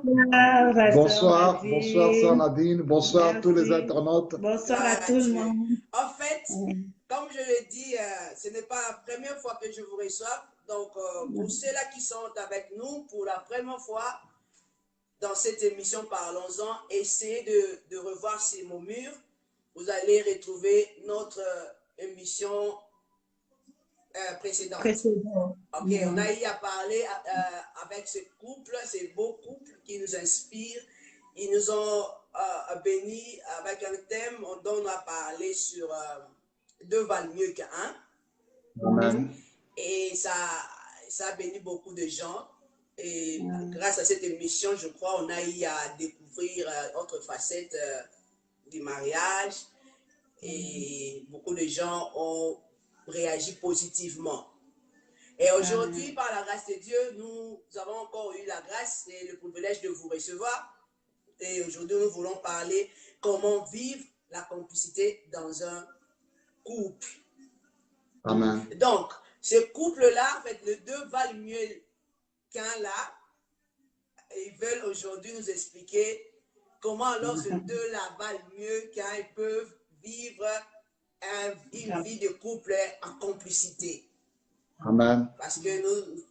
Bonsoir, Pasteur Bonsoir Sœur Nadine. Nadine, bonsoir à tous les Merci. internautes. Bonsoir à Gloire à tout le Dieu. monde. En fait, Mm. comme je le dis, ce n'est pas la première fois que je vous reçois. Donc, pour ceux-là qui sont avec nous pour la première fois dans cette émission Parlons-en, essayez de revoir ces mots mûrs. Vous allez retrouver notre émission précédente. Précédent. Ok, on a eu à parler avec ce couple, ces beaux couples qui nous inspirent. Ils nous ont bénis avec un thème dont on a parlé sur deux valent mieux qu'un. Amen. Et ça a béni beaucoup de gens. Et grâce à cette émission, je crois, on a eu à découvrir autre facette du mariage. Et beaucoup de gens ont réagi positivement. Et aujourd'hui, par la grâce de Dieu, nous avons encore eu la grâce et le privilège de vous recevoir. Et aujourd'hui, nous voulons parler comment vivre la complicité dans un couple. Amen. Donc, ce couple-là, en fait, les deux valent mieux qu'un là. Et ils veulent aujourd'hui nous expliquer comment, alors ces deux-là valent mieux qu'un, ils peuvent vivre une vie de couple en complicité. Amen. Parce que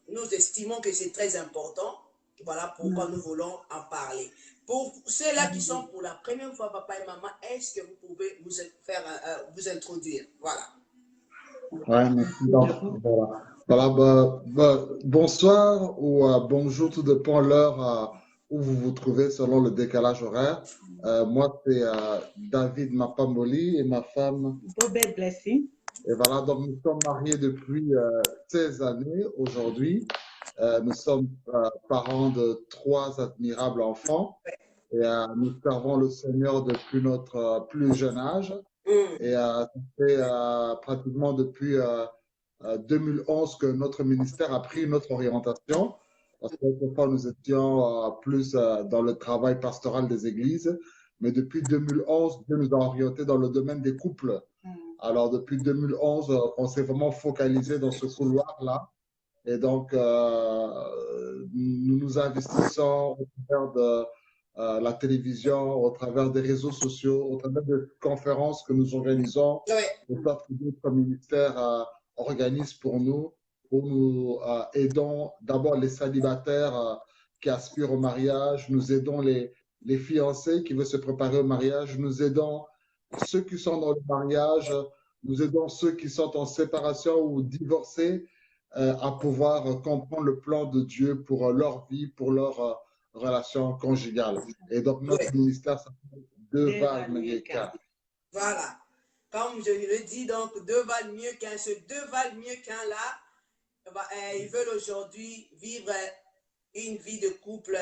nous estimons que c'est très important. Voilà pourquoi nous voulons en parler. Pour ceux-là qui sont pour la première fois, papa et maman, est-ce que vous pouvez vous introduire? Voilà. Ouais, merci. Donc, bonsoir ou bonjour, tout dépend l'heure où vous vous trouvez selon le décalage horaire. Moi, c'est David Mapamboli et ma femme. Bobette Blessing. Et voilà, donc nous sommes mariés depuis 16 années aujourd'hui. Nous sommes parents de 3 admirables enfants et nous servons le Seigneur depuis notre plus jeune âge. Et ça fait pratiquement depuis 2011 que notre ministère a pris une autre orientation. Parce qu'autrefois, nous étions plus dans le travail pastoral des églises. Mais depuis 2011, Dieu nous a orientés dans le domaine des couples. Alors, depuis 2011, on s'est vraiment focalisé dans ce couloir-là. Et donc, nous nous investissons au travers de la télévision, au travers des réseaux sociaux, au travers des conférences que nous organisons, au travers que notre ministère organise pour nous, où nous aidons d'abord les célibataires qui aspirent au mariage, nous aidons les fiancés qui veulent se préparer au mariage, nous aidons ceux qui sont dans le mariage, nous aidons ceux qui sont en séparation ou divorcés à pouvoir comprendre le plan de Dieu pour leur vie, pour leur relation conjugale. Et donc, notre ministère s'appelle Deux valent mieux qu'un. Voilà. Comme je le dis, donc, deux valent mieux qu'un. Ce deux valent mieux qu'un là, ils veulent aujourd'hui vivre une vie de couple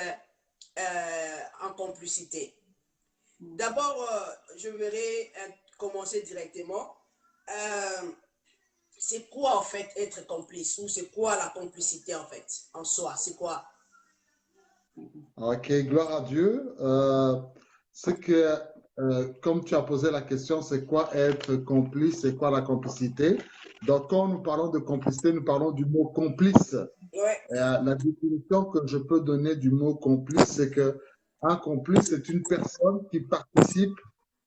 en complicité. D'abord, je voudrais commencer directement. C'est quoi en fait être complice ou c'est quoi la complicité en fait en soi? C'est quoi? Ok, gloire à Dieu. C'est que, comme tu as posé la question, c'est quoi être complice, c'est quoi la complicité? Donc, quand nous parlons de complicité, nous parlons du mot complice. Ouais. La définition que je peux donner du mot complice, c'est que un complice, c'est une personne qui participe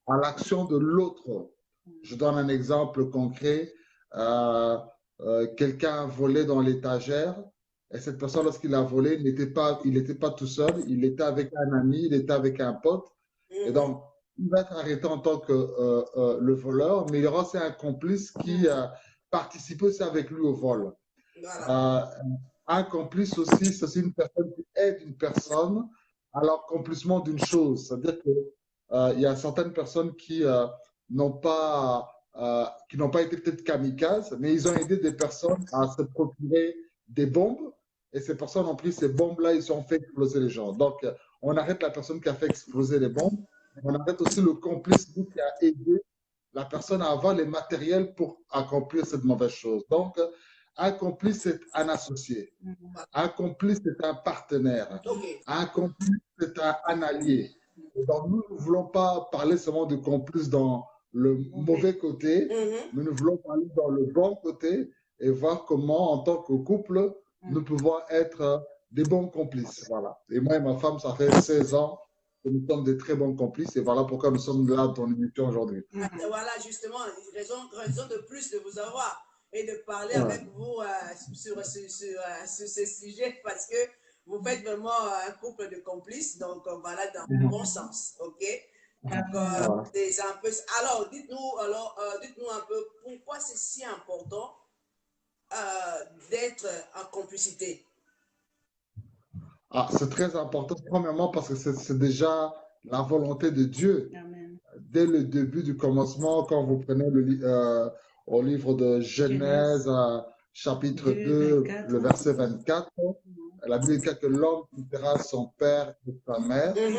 à l'action de l'autre. Je donne un exemple concret. Quelqu'un a volé dans l'étagère et cette personne, lorsqu'il a volé, il n'était pas tout seul, il était avec un ami, il était avec un pote. Et donc, il va être arrêté en tant que le voleur, mais il y aura aussi un complice qui participe aussi avec lui au vol. Voilà. Un complice aussi, c'est aussi une personne qui aide une personne à l'accomplissement d'une chose. C'est-à-dire qu'il y a certaines personnes qui n'ont pas été peut-être kamikazes, mais ils ont aidé des personnes à se procurer des bombes. Et ces personnes ont pris ces bombes-là, ils ont fait exploser les gens. Donc, on arrête la personne qui a fait exploser les bombes. On arrête aussi le complice qui a aidé la personne à avoir les matériels pour accomplir cette mauvaise chose. Donc, un complice, c'est un associé. Un complice, c'est un partenaire. Un complice, c'est un allié. Donc, nous ne voulons pas parler seulement de complice dans le mauvais côté, mais nous voulons parler dans le bon côté et voir comment, en tant que couple, nous pouvons être des bons complices. Voilà. Et moi et ma femme, ça fait 16 ans que nous sommes des très bons complices et voilà pourquoi nous sommes là dans l'émission aujourd'hui. Voilà, justement, raison de plus de vous avoir et de parler Ouais. avec vous sur ce sujet parce que vous faites vraiment un couple de complices, donc voilà, dans le bon sens, ok? Donc, c'est un peu... Alors, dites-nous un peu pourquoi c'est si important d'être en complicité. Ah, c'est très important, premièrement parce que c'est déjà la volonté de Dieu. Amen. Dès le début du commencement, quand vous prenez au livre de Genèse, chapitre 2, 24. le verset 24, la Bible dit que l'homme quittera son père et sa mère, et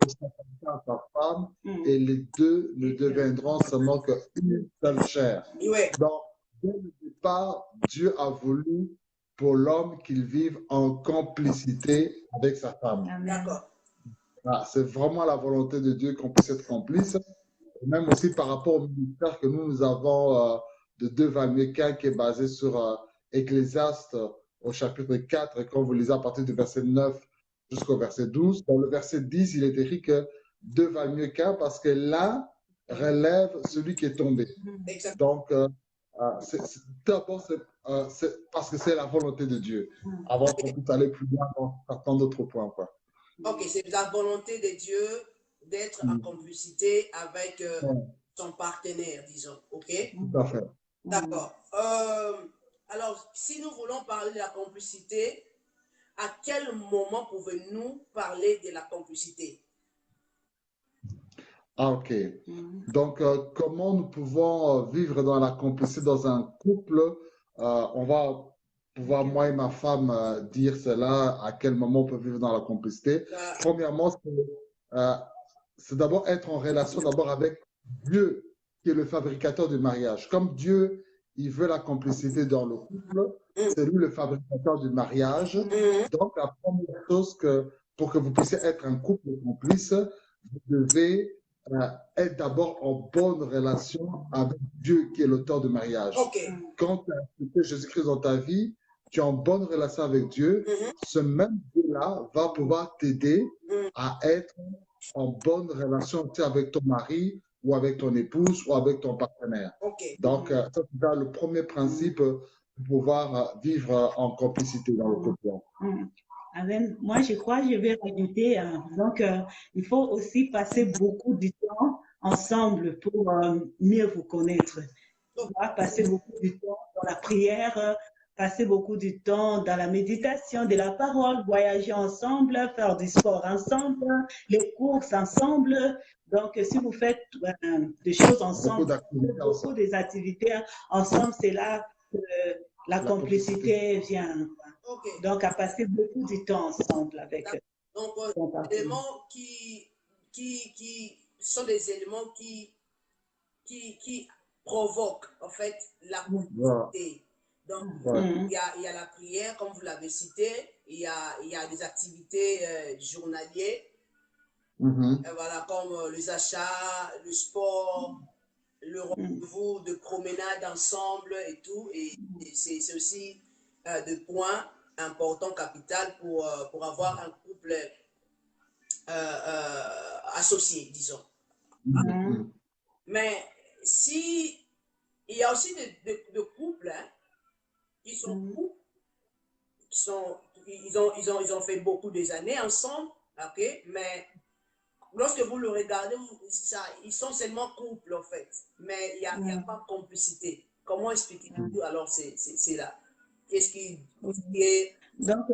s'attachera à sa femme, et les deux ne deviendront seulement qu'une seule chair. Ouais. Donc, dès le départ, Dieu a voulu pour l'homme qu'il vive en complicité avec sa femme. D'accord. Ah, c'est vraiment la volonté de Dieu qu'on puisse être complice. Et même aussi par rapport au ministère que nous avons de 2 Valméquin qui est basé sur Ecclésiaste au chapitre 4, et quand vous lisez à partir du verset 9 jusqu'au verset 12, dans le verset 10, il est écrit que 2 Valméquin parce que là relève celui qui est tombé. Donc, d'abord, c'est parce que c'est la volonté de Dieu, avant qu'on puisse aller plus loin dans certains d'autres points, quoi. Ok, c'est la volonté de Dieu d'être en complicité avec son partenaire, disons. Ok? Tout à fait. D'accord. Alors, si nous voulons parler de la complicité, à quel moment pouvons-nous parler de la complicité? Ah, ok. Donc, comment nous pouvons vivre dans la complicité dans un couple? On va pouvoir, moi et ma femme, dire cela, à quel moment on peut vivre dans la complicité. Premièrement, c'est d'abord être en relation d'abord avec Dieu, qui est le fabricateur du mariage. Comme Dieu, il veut la complicité dans le couple, c'est lui le fabricateur du mariage. Donc, la première chose pour que vous puissiez être un couple complice, vous devez être d'abord en bonne relation avec Dieu qui est l'auteur du mariage. Okay. Quand tu as accepté Jésus-Christ dans ta vie, tu es en bonne relation avec Dieu, ce même Dieu-là va pouvoir t'aider à être en bonne relation avec ton mari ou avec ton épouse ou avec ton partenaire. Okay. Donc, ça, c'est le premier principe pour pouvoir vivre en complicité dans le couple. Amen. Moi, je crois que je vais rajouter, donc, il faut aussi passer beaucoup de temps ensemble pour mieux vous connaître. On va passer beaucoup de temps dans la prière, passer beaucoup de temps dans la méditation de la parole, voyager ensemble, faire du sport ensemble, les courses ensemble. Donc, si vous faites des choses ensemble, beaucoup des activités ensemble, c'est là que la complicité vient. Okay. Donc, à passer beaucoup de temps ensemble avec eux. Donc, des éléments qui sont des éléments qui provoquent, en fait, la complicité. Donc, il y a la prière, comme vous l'avez cité, il y a des activités journalières, voilà, comme les achats, le sport, le rendez-vous de promenade ensemble et tout. Et c'est aussi des points importants, capital pour avoir un couple associé, disons. Mais si il y a aussi des couples qui sont couples, ils ont fait beaucoup des années ensemble, ok, mais lorsque vous le regardez, ils sont seulement couples en fait, mais il n'y a pas de complicité. Comment expliquez-vous alors c'est là? Qu'est-ce qui est... Donc,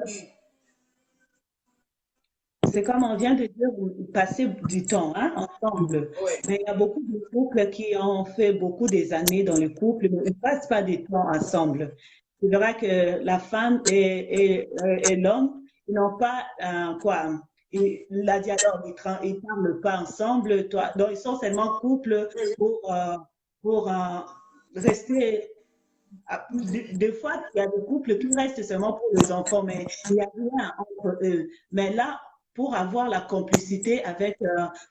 c'est comme on vient de dire, passer du temps ensemble. Ouais. Mais il y a beaucoup de couples qui ont fait beaucoup des années dans le couple, mais ils ne passent pas du temps ensemble. C'est vrai que la femme et l'homme, ils n'ont pas la dialogue, ils ne parlent pas ensemble. Donc, ils sont seulement couple pour rester. Des fois, il y a des couples qui restent seulement pour les enfants, mais il n'y a rien entre eux. Mais là, pour avoir la complicité avec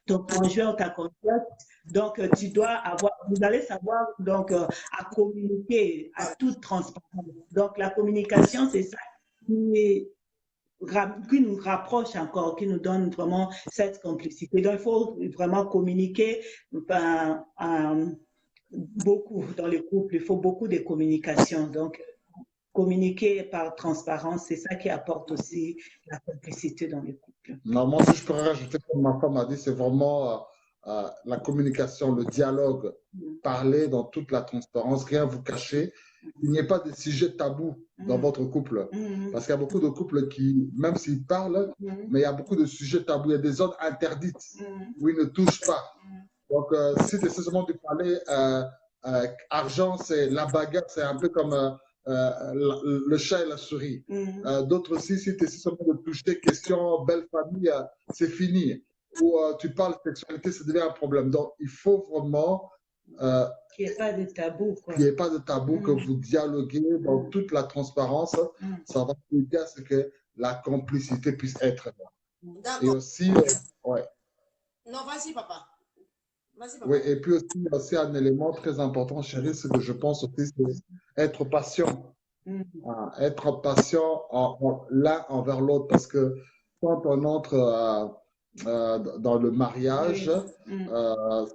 ton conjoint ou ta conjointe, donc tu dois avoir, vous allez savoir donc à communiquer à toute transparence. Donc la communication, c'est ça qui qui nous rapproche encore, qui nous donne vraiment cette complicité. Donc, il faut vraiment communiquer beaucoup dans le couple. Il faut beaucoup de communication. Donc, communiquer par transparence, c'est ça qui apporte aussi la complicité dans le couple. Non, moi, si je pourrais rajouter, comme ma femme a dit, c'est vraiment la communication, le dialogue, parler dans toute la transparence, rien vous cacher. Il n'y a pas de sujet tabou dans votre couple. Parce qu'il y a beaucoup de couples qui, même s'ils parlent, mais il y a beaucoup de sujets tabous. Il y a des zones interdites où ils ne touchent pas. Donc, si tu essaies seulement de parler argent, c'est la bagarre, c'est un peu comme le chat et la souris. D'autres aussi, si tu essaies seulement de toucher question belle famille, c'est fini. Ou tu parles sexualité, ça devient un problème. Donc, il faut vraiment qu'il n'y ait pas de tabou. Qu'il n'y ait pas de tabou, que vous dialoguez dans toute la transparence. Ça va aider à ce que la complicité puisse être là. Et aussi, ouais. Non, vas-y, papa. Oui, et puis aussi un élément très important, chérie, c'est que je pense aussi, c'est être patient. Être patient l'un envers l'autre, parce que quand on entre dans le mariage,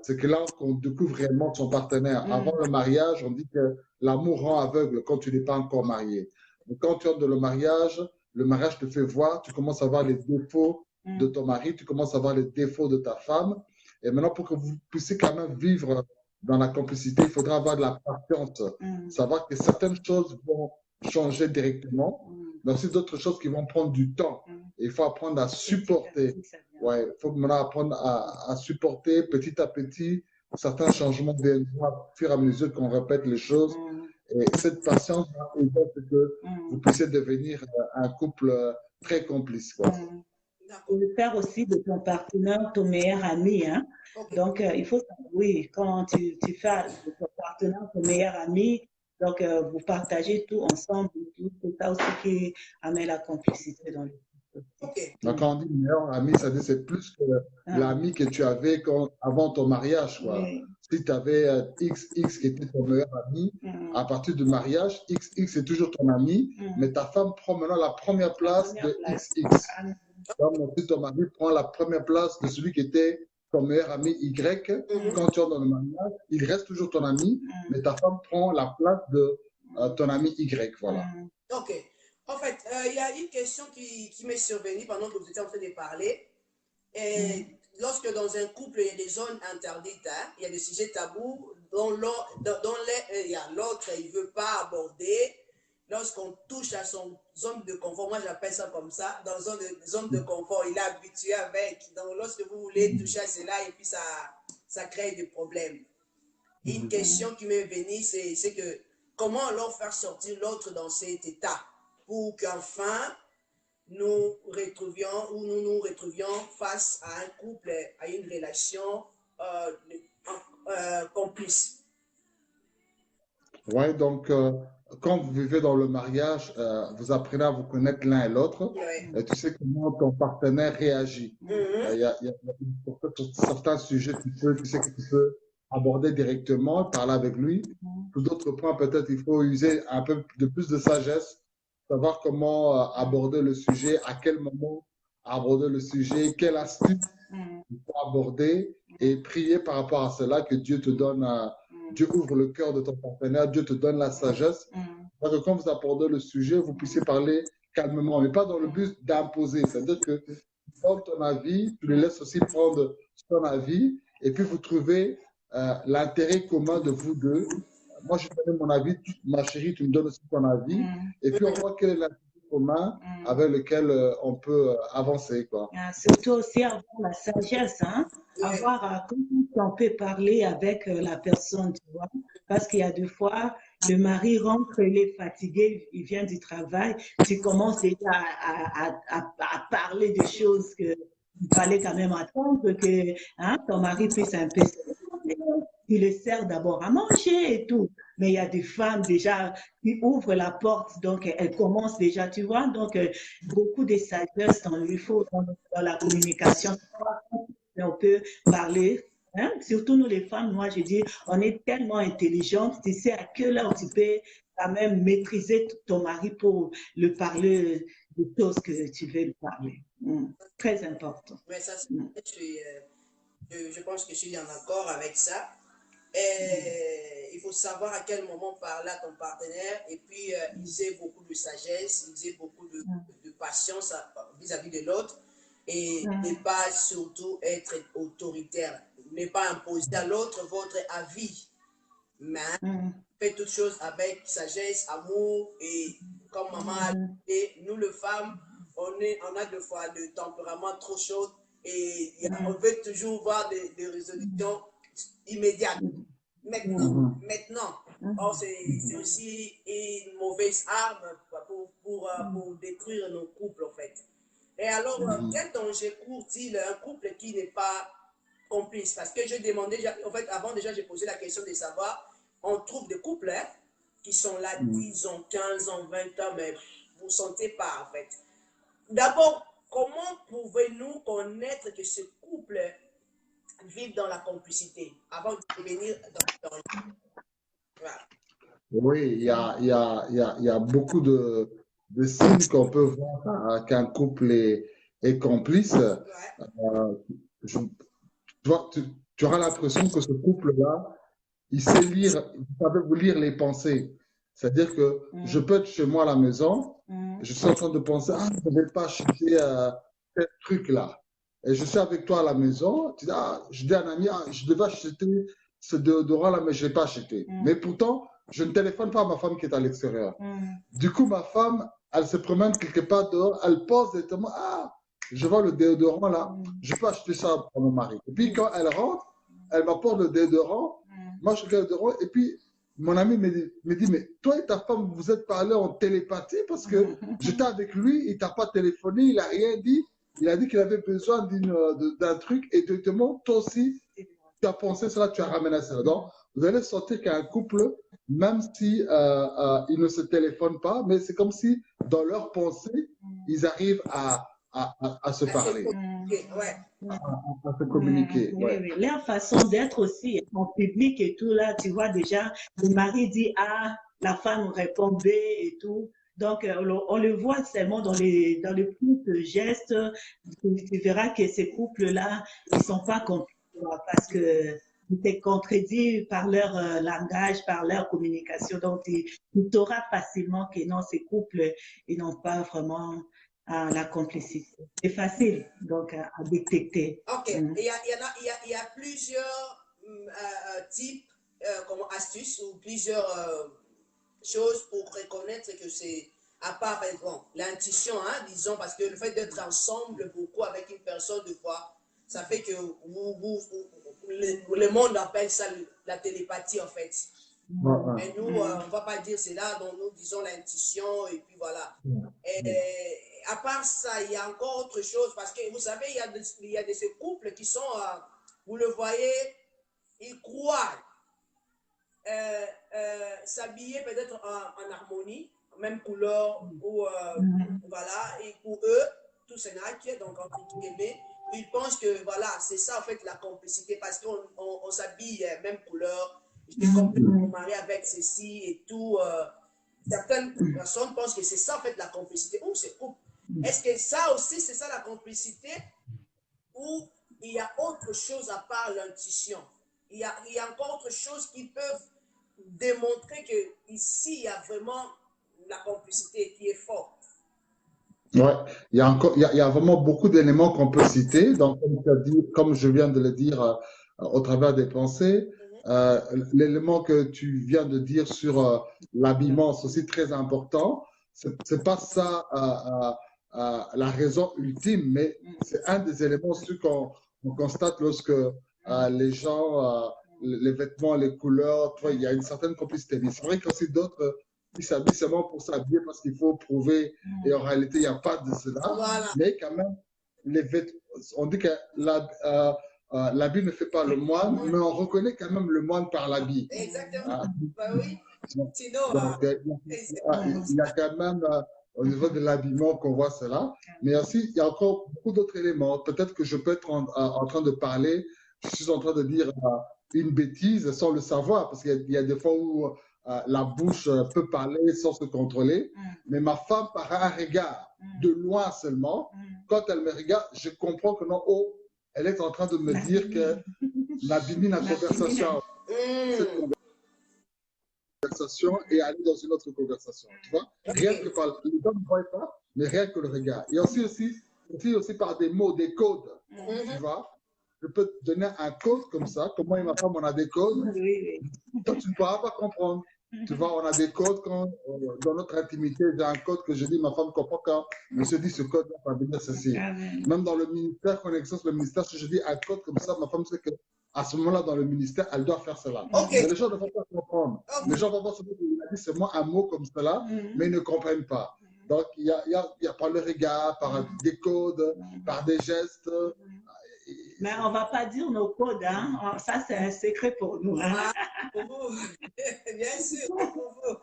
c'est que là qu'on découvre réellement son partenaire. Avant le mariage, on dit que l'amour rend aveugle quand tu n'es pas encore marié. Mais quand tu entres dans le mariage te fait voir, tu commences à voir les défauts de ton mari, tu commences à voir les défauts de ta femme. Et maintenant, pour que vous puissiez quand même vivre dans la complicité, il faudra avoir de la patience. Savoir que certaines choses vont changer directement, mais aussi d'autres choses qui vont prendre du temps. Et il faut apprendre à supporter. Ouais, il faut maintenant apprendre à supporter petit à petit certains changements au fur et à mesure qu'on répète les choses. Et cette patience va aider à ce que vous puissiez devenir un couple très complice. Quoi. Et le faire aussi de ton partenaire ton meilleur ami. Hein? Donc, il faut, oui, quand tu fais de ton partenaire ton meilleur ami, donc vous partagez tout ensemble, c'est ça aussi qui amène la complicité dans le couple. Donc, quand on dit meilleur ami, ça dit c'est plus que l'ami que tu avais avant ton mariage. Quoi. Si tu avais XX qui était ton meilleur ami, à partir du mariage, XX c'est toujours ton ami, mais ta femme prend maintenant la première place de XX. Comme si ton mari prend la première place de celui qui était ton meilleur ami Y, quand tu es dans le mariage, il reste toujours ton ami, mais ta femme prend la place de ton ami Y. Voilà. Ok. En fait, il y a une question qui m'est survenue pendant que vous étiez en train de parler. Et lorsque dans un couple, il y a des zones interdites, hein, il y a des sujets tabous dont l'autre, il ne veut pas aborder. Lorsqu'on touche à son zone de confort, moi j'appelle ça comme ça, dans zone de confort, il est habitué avec. Donc lorsque vous voulez toucher à cela, et puis ça crée des problèmes. Une question qui m'est venue, c'est que comment alors faire sortir l'autre dans cet état pour qu'enfin nous nous retrouvions face à un couple, à une relation complice. Ouais, donc quand vous vivez dans le mariage, vous apprenez à vous connaître l'un et l'autre. Et tu sais comment ton partenaire réagit. Il y a certains sujets tu sais que tu peux aborder directement, parler avec lui. Pour d'autres points, peut-être il faut user un peu de plus de sagesse, savoir comment aborder le sujet, à quel moment aborder le sujet, quelle astuce il faut aborder et prier par rapport à cela, que Dieu te donne Dieu ouvre le cœur de ton partenaire, Dieu te donne la sagesse. Pour que quand vous abordez le sujet, vous puissiez parler calmement, mais pas dans le but d'imposer. C'est-à-dire que tu donnes ton avis, tu le laisses aussi prendre son avis, et puis vous trouvez l'intérêt commun de vous deux. Moi, je donne mon avis, ma chérie, tu me donnes aussi ton avis, et puis on voit quel est l'intérêt commun avec lequel on peut avancer. Quoi. Surtout aussi avoir la sagesse, hein? Avoir comment on peut parler avec la personne, tu vois, parce qu'il y a des fois, le mari rentre, il est fatigué, il vient du travail, tu commences déjà à parler des choses que il fallait quand même attendre que ton mari puisse un peu il le sert d'abord à manger et tout. Mais il y a des femmes déjà qui ouvrent la porte, donc elles commencent déjà, tu vois. Donc, beaucoup de sagesse il faut dans la communication. On peut parler. Hein? Surtout nous les femmes, moi je dis, on est tellement intelligentes, tu sais à quelle heure tu peux quand même maîtriser ton mari pour le parler choses que tu veux parler. Très important. Mais ça, je pense que je suis en accord avec ça. Et il faut savoir à quel moment parler à ton partenaire et puis user beaucoup de sagesse, user beaucoup de patience vis-à-vis de l'autre et ne pas surtout être autoritaire, ne pas imposer à l'autre votre avis, mais faites toutes choses avec sagesse, amour et comme maman a dit, nous les femmes, on a des fois le tempérament trop chaud et on veut toujours voir des résolutions immédiates. Maintenant. Or, c'est aussi une mauvaise arme pour détruire nos couples, en fait. Et alors, quel danger court-il un couple qui n'est pas complice? Parce que je demandais, en fait, avant déjà, j'ai posé la question de savoir, on trouve des couples qui sont là 10 ans, 15 ans, 20 ans, mais vous ne sentez pas, en fait. D'abord, comment pouvez-nous connaître que ce couple vivent dans la complicité avant de venir dans voilà. Oui, il y a beaucoup de signes qu'on peut voir qu'un couple est complice. Tu auras l'impression que ce couple-là, il sait lire, il savait vous lire les pensées. C'est-à-dire que je peux être chez moi à la maison, je suis en train de penser, je ne vais pas acheter tel truc-là. Et je suis avec toi à la maison, tu dis, je dis à un ami, je devais acheter ce déodorant-là, mais je ne l'ai pas acheté. Mais pourtant, je ne téléphone pas à ma femme qui est à l'extérieur. Du coup, ma femme, elle se promène quelque part dehors, elle pose directement, je vois le déodorant là, je peux acheter ça pour mon mari. Et puis quand elle rentre, elle m'apporte le déodorant, moi je regarde le déodorant, et puis mon ami me dit, mais toi et ta femme, vous êtes parlé en télépathie parce que j'étais avec lui, il t'a pas téléphoné, il n'a rien dit, il a dit qu'il avait besoin d'un truc, et directement, toi aussi, tu as pensé cela, tu as ramené cela. Donc, vous allez sentir qu'un couple, même si ils ne se téléphonent pas, mais c'est comme si dans leurs pensées, ils arrivent à se parler, à se communiquer. Oui, oui. Leur façon d'être aussi en public et tout, là, tu vois déjà, le mari dit A, la femme répond B et tout. Donc, on le voit seulement dans les petits gestes. Tu verras que ces couples-là, ils ne sont pas complices parce que ils te contredisent par leur langage, par leur communication. Donc, tu sauras facilement que non, ces couples, ils n'ont pas vraiment la complicité. C'est facile, donc, à détecter. OK. Il y a plusieurs types comme astuces ou plusieurs choses pour reconnaître que c'est, à part, bon, l'intuition, disons, parce que le fait d'être ensemble beaucoup avec une personne, de fois, ça fait que le monde appelle ça la télépathie, en fait. Mais nous, on ne va pas dire cela, donc nous disons l'intuition, et puis voilà. Et à part ça, il y a encore autre chose, parce que vous savez, il y a de ces couples qui sont, vous le voyez, ils croient s'habiller peut-être en harmonie, même couleur, ou voilà, et pour eux, tout c'est nature, donc entre guillemets, ils pensent que voilà, c'est ça en fait la complicité, parce qu'on s'habille même couleur, je complète mon mari avec ceci et tout. Certaines personnes pensent que c'est ça en fait la complicité, ou c'est couple. Est-ce que ça aussi c'est ça la complicité, ou il y a autre chose à part l'intuition? Il y a encore autre chose qui peuvent démontrer que ici il y a vraiment la complicité qui est forte. Ouais, il y a vraiment beaucoup d'éléments qu'on peut citer. Donc, comme je viens de le dire au travers des pensées, l'élément que tu viens de dire sur l'habillement, c'est aussi très important. C'est pas ça la raison ultime, mais c'est un des éléments qu'on constate lorsque les gens, les vêtements, les couleurs, il y a une certaine complicité. Mais c'est vrai qu'il y a aussi d'autres qui s'habillent seulement pour s'habiller parce qu'il faut prouver, et en réalité, il n'y a pas de cela. Voilà. Mais quand même, les vêtements, on dit que l'habit ne fait pas le moine, mais on reconnaît quand même le moine par l'habit. Exactement. Bah oui. Sinon, il y a quand même au niveau de l'habillement qu'on voit cela. Mais aussi, il y a encore beaucoup d'autres éléments. Peut-être que je peux être en train de parler, je suis en train de dire une bêtise sans le savoir, parce qu'il y a des fois où la bouche peut parler sans se contrôler, mais ma femme, par un regard, de loin seulement, quand elle me regarde, je comprends que non, oh, elle est en train de me dire que Nabimi, la conversation, cette conversation et aller dans une autre conversation. Tu vois? Rien que par les gens ne voient pas, mais rien que le regard. Et aussi par des mots, des codes. Tu vois? Je peux te donner un code comme ça. Comme moi et ma femme, on a des codes. Toi, tu ne pourras pas comprendre. Tu vois, on a des codes quand, dans notre intimité, j'ai un code que je dis, ma femme comprend quand je se dit ce code va venir ceci. Même dans le ministère, quand on exerce le ministère, si je dis un code comme ça, ma femme sait qu'à ce moment-là, dans le ministère, elle doit faire cela. Mais les gens ne vont pas comprendre. Les gens vont voir ce qu'il a dit, c'est moi un mot comme cela, mais ils ne comprennent pas. Donc, il y a par le regard, par des codes, par des gestes. Mais on ne va pas dire nos codes, hein? Ça c'est un secret pour nous. Hein? Pour vous, bien sûr, pour vous.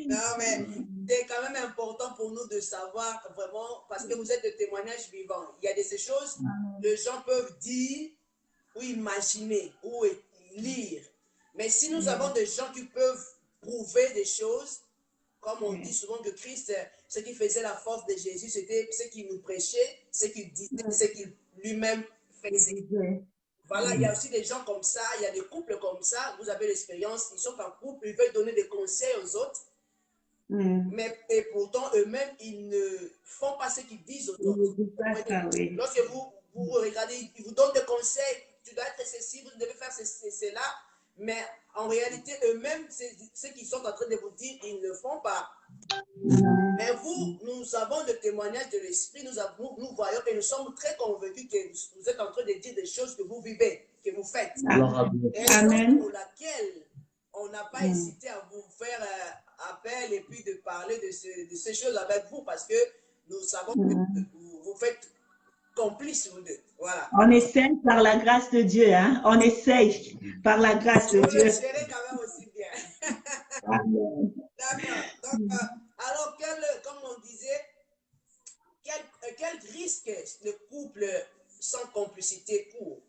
Non, mais c'est quand même important pour nous de savoir vraiment, parce que vous êtes de témoignages vivants. Il y a des choses que les gens peuvent dire ou imaginer ou lire. Mais si nous avons des gens qui peuvent prouver des choses, comme on dit souvent que Christ, ce qui faisait la force de Jésus, c'était ce qu'il nous prêchait, ce qu'il disait, ce qu'il lui-même faisait. Voilà, il y a aussi des gens comme ça, il y a des couples comme ça, vous avez l'expérience, ils sont en couple, ils veulent donner des conseils aux autres, mais et pourtant eux-mêmes, ils ne font pas ce qu'ils disent aux autres. Lorsque vous regardez, ils vous donnent des conseils, tu dois être ceci, vous devez faire cela, mais en réalité, eux-mêmes, ce qu'ils sont en train de vous dire, ils ne le font pas. Mais nous avons le témoignage de l'Esprit, nous voyons et nous sommes très convaincus que vous êtes en train de dire des choses que vous vivez, que vous faites. Et raison pour laquelle on n'a pas hésité à vous faire appel et puis de parler de ces choses avec vous, parce que nous savons que vous faites complices, vous deux. Voilà. On essaye par la grâce de Dieu, hein? On essaye par la grâce de Dieu. Vous le gérez quand même aussi bien. D'accord. Donc, alors, comme on disait, quel risque le couple sans complicité court?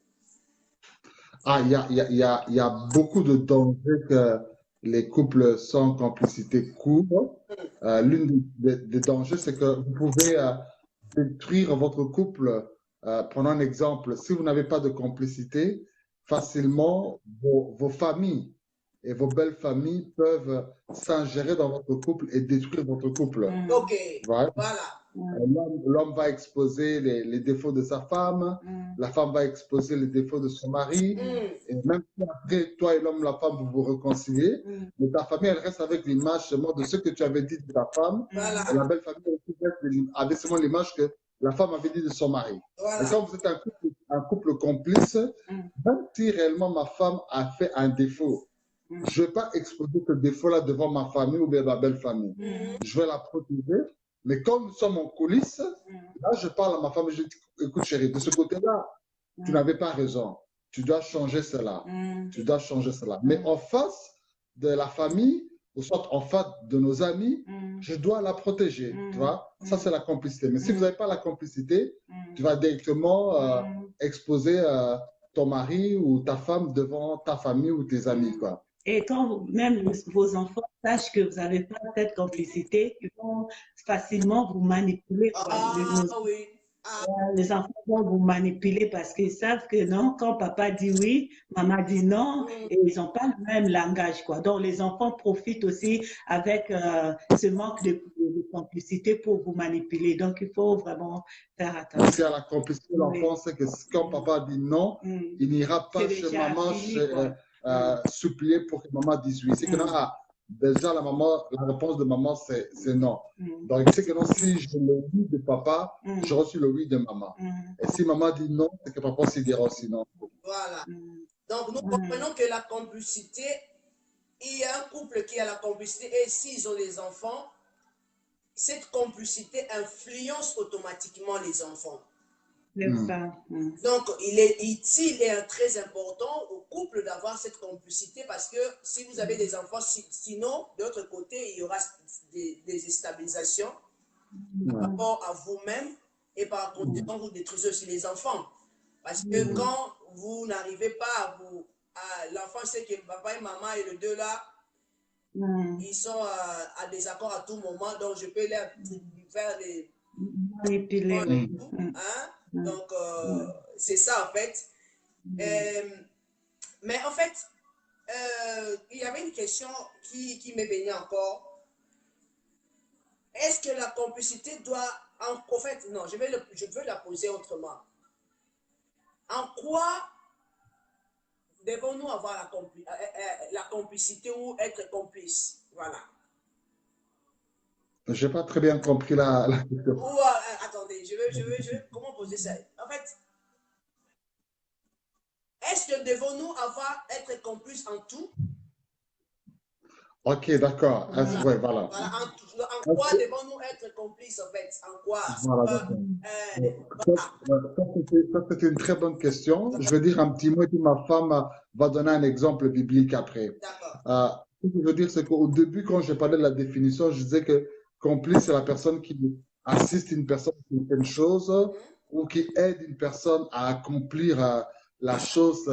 Il y a beaucoup de dangers que les couples sans complicité courent. L'une des dangers, c'est que vous pouvez détruire votre couple. Prenons un exemple. Si vous n'avez pas de complicité, facilement, vos familles et vos belles familles peuvent s'ingérer dans votre couple et détruire votre couple. Ok, voilà. L'homme va exposer les défauts de sa femme, la femme va exposer les défauts de son mari, et même si après, toi et l'homme, la femme, vous vous réconciliez, mais ta famille, elle reste avec l'image seulement de ce que tu avais dit de ta femme, et la belle famille reste avec seulement l'image que la femme avait dit de son mari. Et quand vous êtes un couple complice, même si réellement ma femme a fait un défaut, je ne vais pas exposer ce défaut-là devant ma famille ou bien ma belle famille. Je vais la protéger. Mais quand nous sommes en coulisses, là, je parle à ma femme, je dis, écoute chérie, de ce côté-là, tu n'avais pas raison. Tu dois changer cela. Tu dois changer cela. Mais en face de la famille, ou soit en face de nos amis, je dois la protéger. Tu vois? Ça, c'est la complicité. Mais si vous n'avez pas la complicité, tu vas directement exposer ton mari ou ta femme devant ta famille ou tes amis, quoi. Et quand même vos enfants sachent que vous n'avez pas cette complicité, ils vont facilement vous manipuler. Les enfants vont vous manipuler parce qu'ils savent que non, quand papa dit oui, maman dit non, et ils n'ont pas le même langage, quoi. Donc, les enfants profitent aussi avec ce manque de complicité pour vous manipuler. Donc, il faut vraiment faire attention. Si à la complicité, l'enfant sait que quand papa dit non, il n'ira pas chez maman supplier pour que maman dise oui. C'est que non, déjà la réponse de maman, c'est non. Donc, c'est que non, si j'ai le oui de papa, j'ai reçu le oui de maman. Et si maman dit non, c'est que papa aussi dira aussi non. Voilà. Donc, nous comprenons que la complicité, il y a un couple qui a la complicité et s'ils ont des enfants, cette complicité influence automatiquement les enfants. Donc, il est utile et très important au couple d'avoir cette complicité parce que si vous avez des enfants, sinon, de l'autre côté, il y aura des déstabilisations par rapport à vous-même et par conséquent, vous détruisez aussi les enfants. Parce que quand vous n'arrivez pas l'enfant sait que papa et maman et les deux là, ils sont à désaccord à tout moment, donc je peux leur faire les... Manipuler, oui. Hein? Donc, c'est ça en fait. Mais en fait, il y avait une question qui m'est venue encore. Est-ce que la complicité doit... En fait, non, je veux la poser autrement. En quoi devons-nous avoir la complicité ou être complice? Voilà. Je n'ai pas très bien compris la question. Ou, attendez, comment poser ça? En fait, est-ce que devons-nous être complices en tout? Ok, d'accord. Ouais, voilà. En quoi devons-nous être complices, en fait? En quoi? Voilà, ça, c'est une très bonne question. Je vais dire un petit mot et puis ma femme va donner un exemple biblique après. D'accord. Ce que je veux dire, c'est qu'au début, quand je parlais de la définition, je disais que complice, c'est la personne qui assiste une personne qui fait une chose ou qui aide une personne à accomplir la chose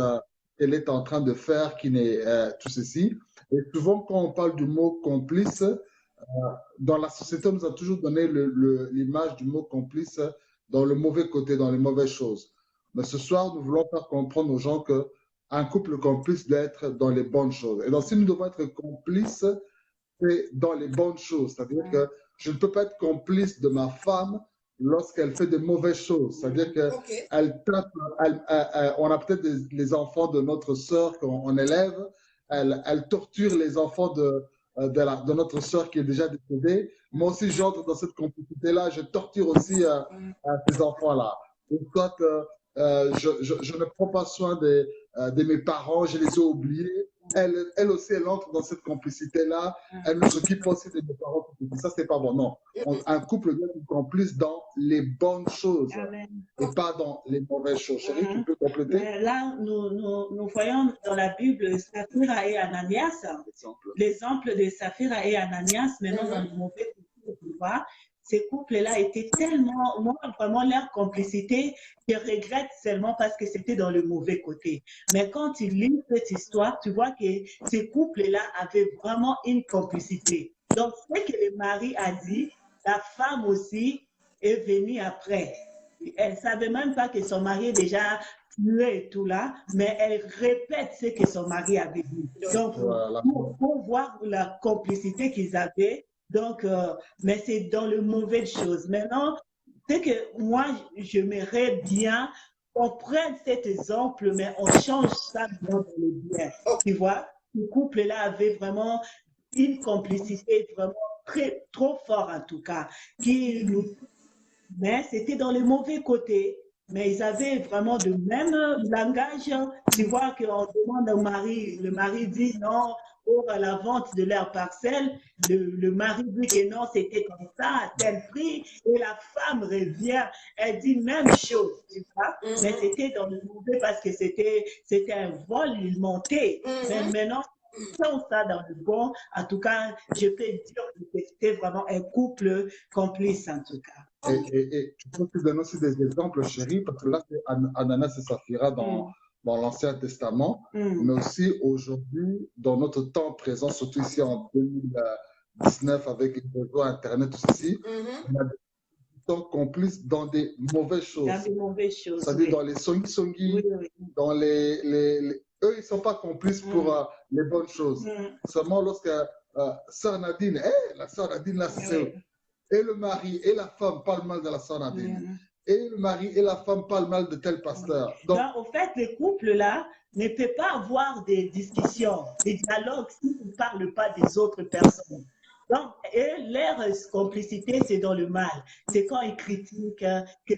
qu'elle est en train de faire, qui n'est tout ceci. Et souvent, quand on parle du mot complice, dans la société, on nous a toujours donné l'image du mot complice dans le mauvais côté, dans les mauvaises choses. Mais ce soir, nous voulons faire comprendre aux gens qu'un couple complice doit être dans les bonnes choses. Et donc, si nous devons être complices, c'est dans les bonnes choses. C'est-à-dire que je ne peux pas être complice de ma femme lorsqu'elle fait de mauvaises choses. C'est-à-dire qu'elle tape, on a peut-être les enfants de notre sœur qu'on élève, elle torture les enfants de notre sœur qui est déjà décédée. Moi aussi, j'entre dans cette complicité-là, je torture aussi ces enfants-là. Soit je ne prends pas soin de mes parents, je les ai oubliés. Elle aussi, elle entre dans cette complicité-là. Elle nous occupe aussi de nos parents. Ça, c'est pas bon. Non. Un couple doit être complice dans les bonnes choses et pas dans les mauvaises choses. Chérie, tu peux compléter? Mais là, nous voyons dans la Bible Saphira et Ananias, l'exemple de Saphira et Ananias, maintenant dans le mauvais côté, tu vois. Ces couples-là étaient tellement, moi, vraiment, leur complicité, je regrette seulement parce que c'était dans le mauvais côté. Mais quand tu lis cette histoire, tu vois que ces couples-là avaient vraiment une complicité. Donc, ce que le mari a dit, la femme aussi est venue après. Elle ne savait même pas que son mari est déjà tué et tout là, mais elle répète ce que son mari avait dit. Donc, pour voir la complicité qu'ils avaient, donc, mais c'est dans le mauvais chose. Maintenant, c'est que moi, j'aimerais bien qu'on prenne cet exemple, mais on change ça dans le bien. Tu vois, ce couple-là avait vraiment une complicité vraiment trop forte en tout cas, qui nous... Mais c'était dans le mauvais côté. Mais ils avaient vraiment le même langage. Tu vois qu'on demande au mari, le mari dit non, pour la vente de leur parcelle, le mari dit que non, c'était comme ça, à tel prix, et la femme revient, elle dit même chose, tu vois, mais c'était dans le mauvais parce que c'était un vol, il montait. Mais maintenant, sans ça dans le bon, en tout cas, je peux dire que c'était vraiment un couple complice, en tout cas. Et tu peux te donner aussi des exemples, chérie, parce que là, c'est Ananas et Saphira dans l'Ancien Testament, mais aussi aujourd'hui, dans notre temps présent, surtout ici en 2019 avec les réseaux Internet, tout ceci, on a des gens complices dans des mauvaises choses. Dans des mauvaises choses. C'est-à-dire dans les songi-songi, dans eux, ils ne sont pas complices pour les bonnes choses. Seulement lorsque Sœur Nadine, la Sœur Nadine, là, c'est... Et le mari et la femme parlent mal de la sœur Nadine. Et le mari et la femme parlent mal de tel pasteur. Donc, au fait, le couple-là ne peut pas avoir des discussions, des dialogues s'ils ne parlent pas des autres personnes. Donc, et leur complicité, c'est dans le mal. C'est quand ils critiquent,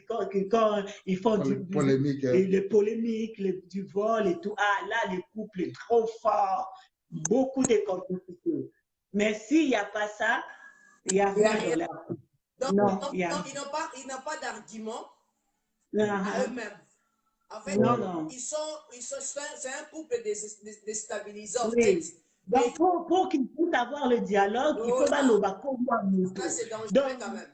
quand ils font les polémiques, les polémiques, du vol et tout. Ah, là, le couple est trop fort. Beaucoup de complicité. Mais s'il n'y a pas ça, il n'y a rien là. Donc, ils n'ont pas d'argument à eux-mêmes. En fait, c'est un couple déstabilisant. Oui. Donc, pour qu'ils puissent avoir le dialogue, il faut pas le bas. Ça, c'est dangereux quand même.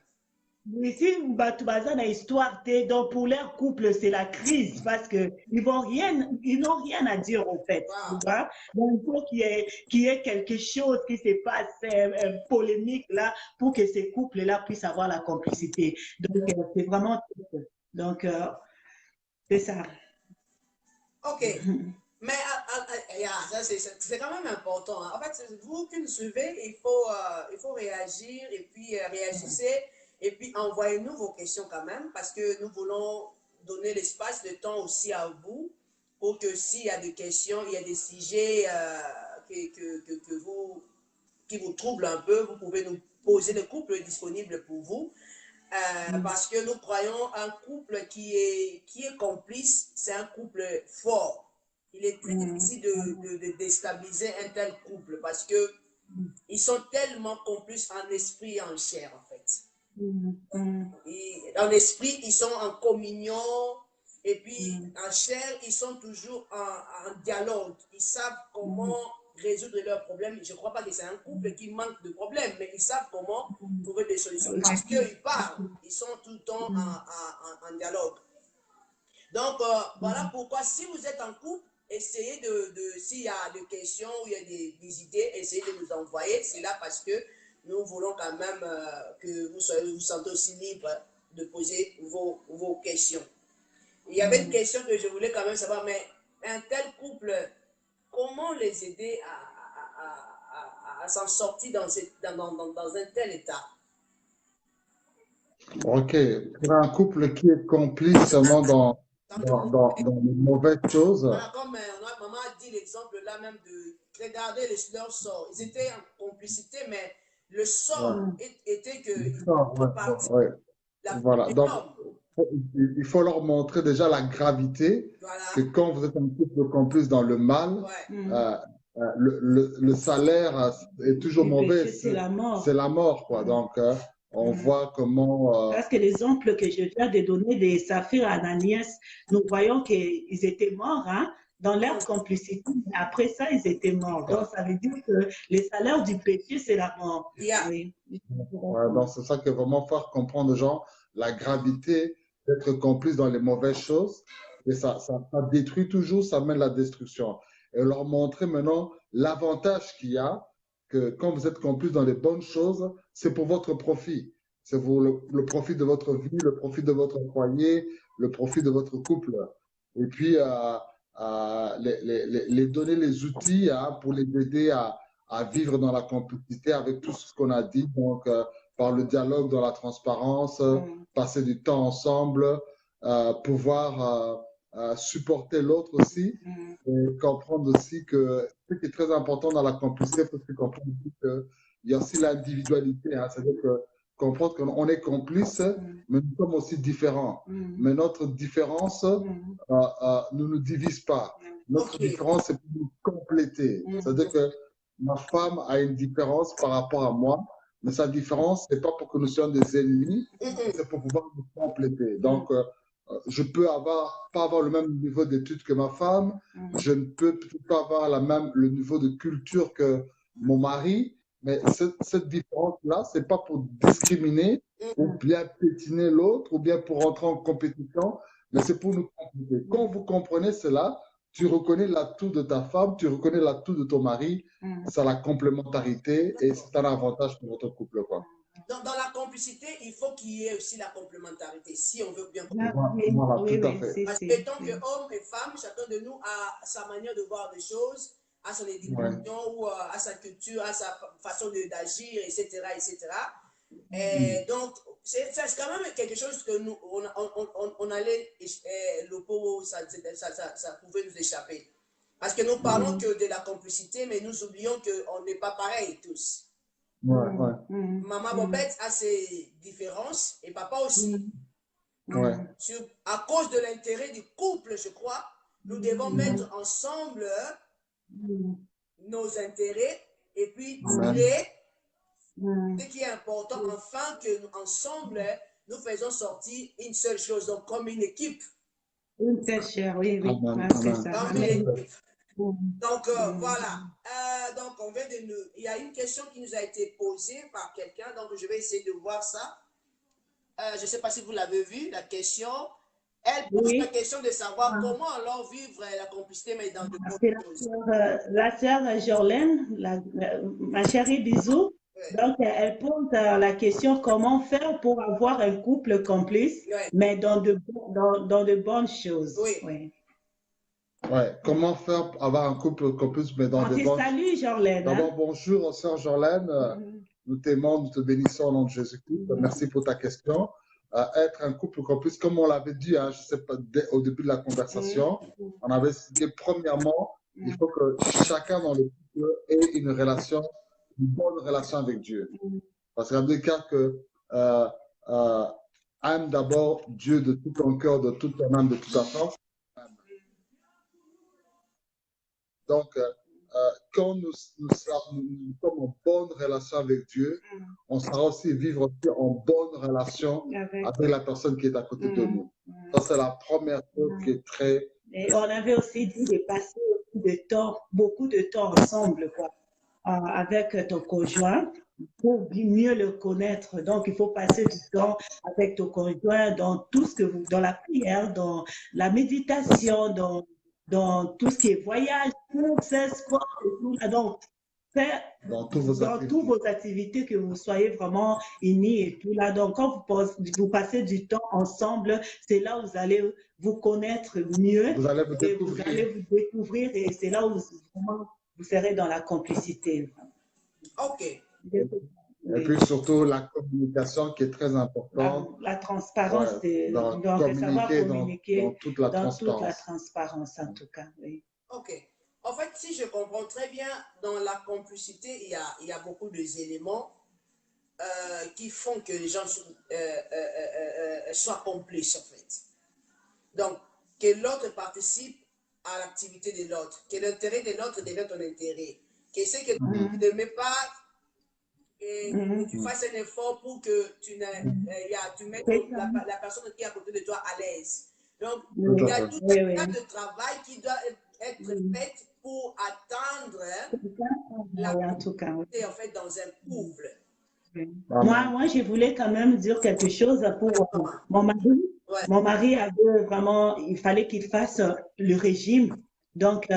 Ici, Batubaza, dans l'histoire, donc pour leur couple, c'est la crise parce que ils n'ont rien à dire au fait. Tu Wow. vois? Donc, il faut qu'il y ait quelque chose qui se passe polémique là pour que ces couples-là puissent avoir la complicité. Donc, c'est vraiment triste. Donc, c'est ça. OK. Mais ça, c'est quand même important, hein. En fait, vous qui nous suivez, il faut réagir et puis réagissez et puis envoyez-nous vos questions quand même parce que nous voulons donner l'espace, le temps aussi à vous pour que s'il y a des questions, il y a des sujets qui vous troublent un peu, vous pouvez nous poser. Le couple est disponible pour vous. Parce que nous croyons un couple qui est complice, c'est un couple fort. Il est très difficile de déstabiliser un tel couple parce que ils sont tellement complices en esprit et en chair, en fait. En esprit, ils sont en communion et puis en chair, ils sont toujours en dialogue. Ils savent comment résoudre leurs problèmes. Je ne crois pas que c'est un couple qui manque de problèmes, mais ils savent comment trouver des solutions parce qu'ils parlent. Ils sont tout le temps en dialogue. Donc, voilà pourquoi, si vous êtes en couple, essayez s'il y a des questions ou il y a des idées, essayez de nous envoyer. C'est là parce que nous voulons quand même que vous sentez aussi libre de poser vos questions. Il y avait une question que je voulais quand même savoir, mais un tel couple, comment les aider à s'en sortir dans un tel état? Ok, pour un couple qui est complice seulement dans les mauvaises choses, Voilà, comme maman a dit l'exemple là même de regarder leur sort. Ils étaient en complicité, mais le ouais, sort était qu'ils ouais, sont partis. ouais, La faute voilà. est Donc, l'homme. il faut leur montrer déjà la gravité que Voilà. quand vous êtes un couple complice dans le mal, Ouais. euh, le salaire est toujours Le mauvais, péché, c'est la c'est mort. la mort, quoi. Donc, on voit comment, Parce que l'exemple que je viens de donner de Saphir et Ananias, nous voyons qu'ils étaient morts, hein, dans leur complicité. Après ça, ils étaient morts. Donc, ça veut dire que le salaire du péché, c'est la mort. Yeah. Oui. ouais, donc c'est ça qui est vraiment faire comprendre aux gens la gravité d'être complice dans les mauvaises choses. Et ça détruit toujours, ça mène à la destruction. Et leur montrer maintenant l'avantage qu'il y a, que quand vous êtes complice dans les bonnes choses, c'est pour votre profit. C'est pour le profit de votre vie, le profit de votre foyer, le profit de votre couple. Et puis, les donner les outils, hein, pour les aider à vivre dans la complicité avec tout ce qu'on a dit. Donc, par le dialogue, dans la transparence, passer du temps ensemble, pouvoir supporter l'autre aussi, et comprendre aussi que ce qui est très important dans la complicité, il faut comprendre aussi qu'il y a aussi l'individualité, hein, c'est-à-dire que comprendre qu'on est complice, mais nous sommes aussi différents. Mais notre différence ne nous divise pas. Notre différence, c'est pour nous compléter. C'est-à-dire que ma femme a une différence par rapport à moi, mais sa différence, c'est pas pour que nous soyons des ennemis, c'est pour pouvoir nous compléter. Donc, je peux pas avoir le même niveau d'études que ma femme, je ne peux peut-être pas avoir le niveau de culture que mon mari, mais cette différence-là, c'est pas pour discriminer ou bien pétiner l'autre ou bien pour entrer en compétition, mais c'est pour nous compléter. Quand vous comprenez cela, tu reconnais l'atout de ta femme, tu reconnais l'atout de ton mari, c'est la complémentarité et c'est un avantage pour votre couple, quoi. Dans la complicité, il faut qu'il y ait aussi la complémentarité, si on veut bien Ah, comprendre. oui, Voilà, oui, tout à oui, fait. Parce que tant qu'homme et femme, chacun de nous a sa manière de voir des choses, à son Ouais. éducation ou à sa culture, à sa façon d'agir, etc., etc. Et donc, c'est quand même quelque chose que nous, on allait, ça pouvait nous échapper. Parce que nous parlons que de la complicité, mais nous oublions qu'on n'est pas pareils tous. Ouais, ouais. Maman Bobette a ses différences et papa aussi. Ouais. À cause de l'intérêt du couple, je crois, nous devons mettre ensemble nos intérêts et puis oublier ce qui est important, afin que ensemble nous faisons sortir une seule chose, donc comme une équipe. Une seule chair, oui, oui. Amen. Ah, c'est ça. Comme une équipe. Donc voilà. Donc il y a une question qui nous a été posée par quelqu'un, donc je vais essayer de voir ça. je ne sais pas si vous l'avez vu, la question. Elle pose la question de savoir comment alors vivre la complicité, mais dans de bonnes choses. La sœur Jorlène, ma chérie, bisous. Donc, elle pose la question comment faire pour avoir un couple complice, mais dans de bonnes choses. Oui. Ouais. Comment faire pour avoir un couple complice, mais dans de bonnes choses. Salut, Jorlène. D'abord, bonjour, sœur Jorlène. Nous t'aimons, nous te bénissons au nom de Jésus-Christ. Merci pour ta question. Être un couple complice, comme on l'avait dit, hein, je sais pas, au début de la conversation, on avait cité premièrement, il faut que chacun dans le couple ait une bonne relation avec Dieu. Parce qu'il y a deux cas que aime d'abord Dieu de tout ton cœur, de toute ton âme, de toute ta force. Donc, quand nous sommes en bonne relation avec Dieu, on saura aussi vivre en bonne relation avec la personne qui est à côté de nous. Ça, c'est la première chose qui est très... Et on avait aussi dit de passer beaucoup de temps ensemble, quoi, avec ton conjoint pour mieux le connaître. Donc, il faut passer du temps avec ton conjoint dans tout ce que dans la prière, dans la méditation, dans tout ce qui est voyage, courses, sport et tout. Donc, faire dans toutes vos activités que vous soyez vraiment unis et tout là. Donc, quand vous passez du temps ensemble, c'est là où vous allez vous connaître mieux. Vous allez vous découvrir et c'est là où vraiment vous serez dans la complicité. OK. Et puis surtout la communication qui est très importante. La transparence, savoir communiquer dans toute la transparence en tout cas. Oui. OK. En fait, si je comprends très bien, dans la complicité, il y a beaucoup d'éléments qui font que les gens soient complices, en fait. Donc, que l'autre participe à l'activité de l'autre, que l'intérêt de l'autre devienne ton intérêt, que ce que tu ne mets pas, et que tu fasses un effort pour que tu mettes la personne qui est à côté de toi à l'aise. Donc, il y a tout un tas de travail qui doit être fait pour atteindre la complicité, en fait, dans un couple. Moi, je voulais quand même dire quelque chose pour mon mari. Ouais. Mon mari avait vraiment, il fallait qu'il fasse le régime. Donc,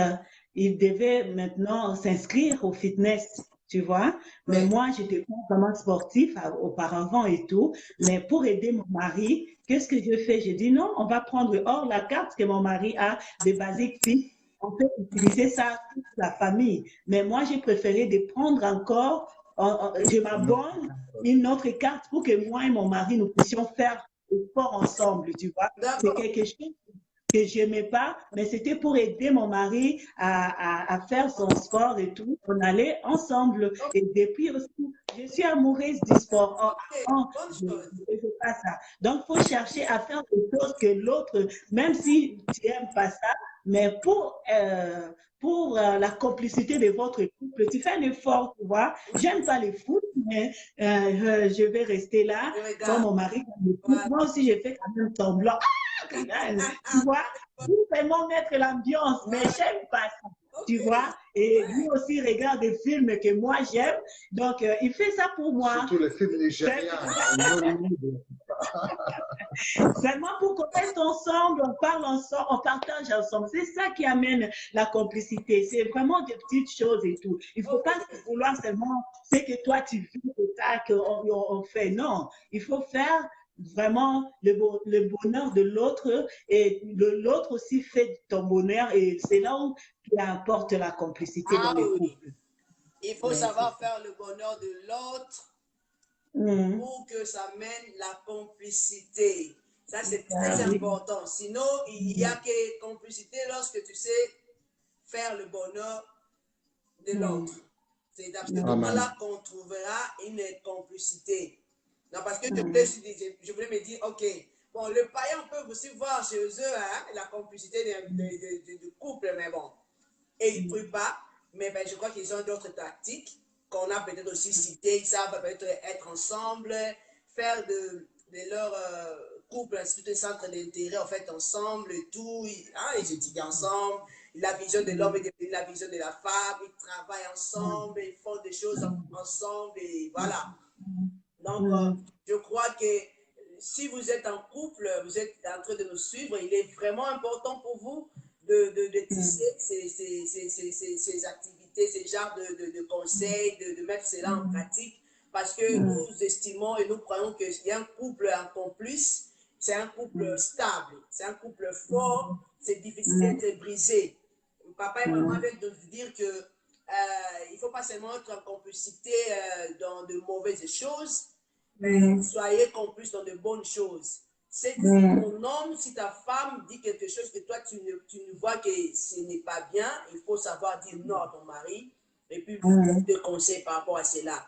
il devait maintenant s'inscrire au fitness, tu vois. Mais moi, j'étais pas vraiment sportif auparavant et tout. Mais pour aider mon mari, qu'est-ce que je fais? J'ai dit non, on va prendre hors la carte que mon mari a de Basic Fit. On peut utiliser ça toute la famille. Mais moi, j'ai préféré de prendre encore, je m'abonne une autre carte pour que moi et mon mari, nous puissions faire le sport ensemble, tu vois. C'est quelque chose que je n'aimais pas, mais c'était pour aider mon mari à faire son sport et tout. On allait ensemble. Et depuis aussi, je suis amoureuse du sport. Je ne fais pas ça. Donc, il faut chercher à faire des choses que l'autre, même si tu n'aimes pas ça, mais pour la complicité de votre couple, tu fais un effort, tu vois. J'aime pas les foot, mais je vais rester là. Quand mon mari, moi aussi, j'ai fait quand même semblant. Tu vois, pour vraiment mettre l'ambiance, mais j'aime pas ça. Tu vois, et lui aussi regarde des films que moi j'aime, donc il fait ça pour moi. Surtout les films nigériens. Seulement pour qu'on reste ensemble, on parle ensemble, on partage ensemble. C'est ça qui amène la complicité. C'est vraiment des petites choses et tout. Il ne faut pas vouloir seulement ce que toi tu vis, c'est ça qu'on fait. Non, il faut faire vraiment le bonheur de l'autre et l'autre aussi fait ton bonheur et c'est là où tu apportes la complicité dans les couples. Il faut savoir faire le bonheur de l'autre pour que ça mène la complicité. Ça, c'est très important. Sinon, il n'y a que complicité lorsque tu sais faire le bonheur de l'autre. C'est à ce moment-là qu'on trouvera une complicité. Non, parce que je voulais me dire, OK, bon, le païen peut aussi voir chez eux la complicité de couple, mais bon. Et ils ne prient pas, mais ben, je crois qu'ils ont d'autres tactiques qu'on a peut-être aussi citées. Ils savent peut-être être ensemble, faire de leur couple un centre d'intérêt, en fait, ensemble et tout. Ils étudient ensemble. La vision de l'homme est devenue la vision de la femme. Ils travaillent ensemble, ils font des choses ensemble et voilà. Donc, je crois que si vous êtes en couple, vous êtes en train de nous suivre, il est vraiment important pour vous de tisser ces activités, ces genres de conseils, de mettre cela en pratique, parce que nous estimons et nous croyons qu'il y a un couple en complice, c'est un couple stable, c'est un couple fort, c'est difficile d'être brisé. Papa et maman viennent de dire que il ne faut pas seulement être en complicité dans de mauvaises choses, mais soyez complices dans de bonnes choses. Si ton homme, si ta femme dit quelque chose que toi tu ne vois que ce n'est pas bien, il faut savoir dire non à ton mari et puis vous donner des conseils par rapport à cela.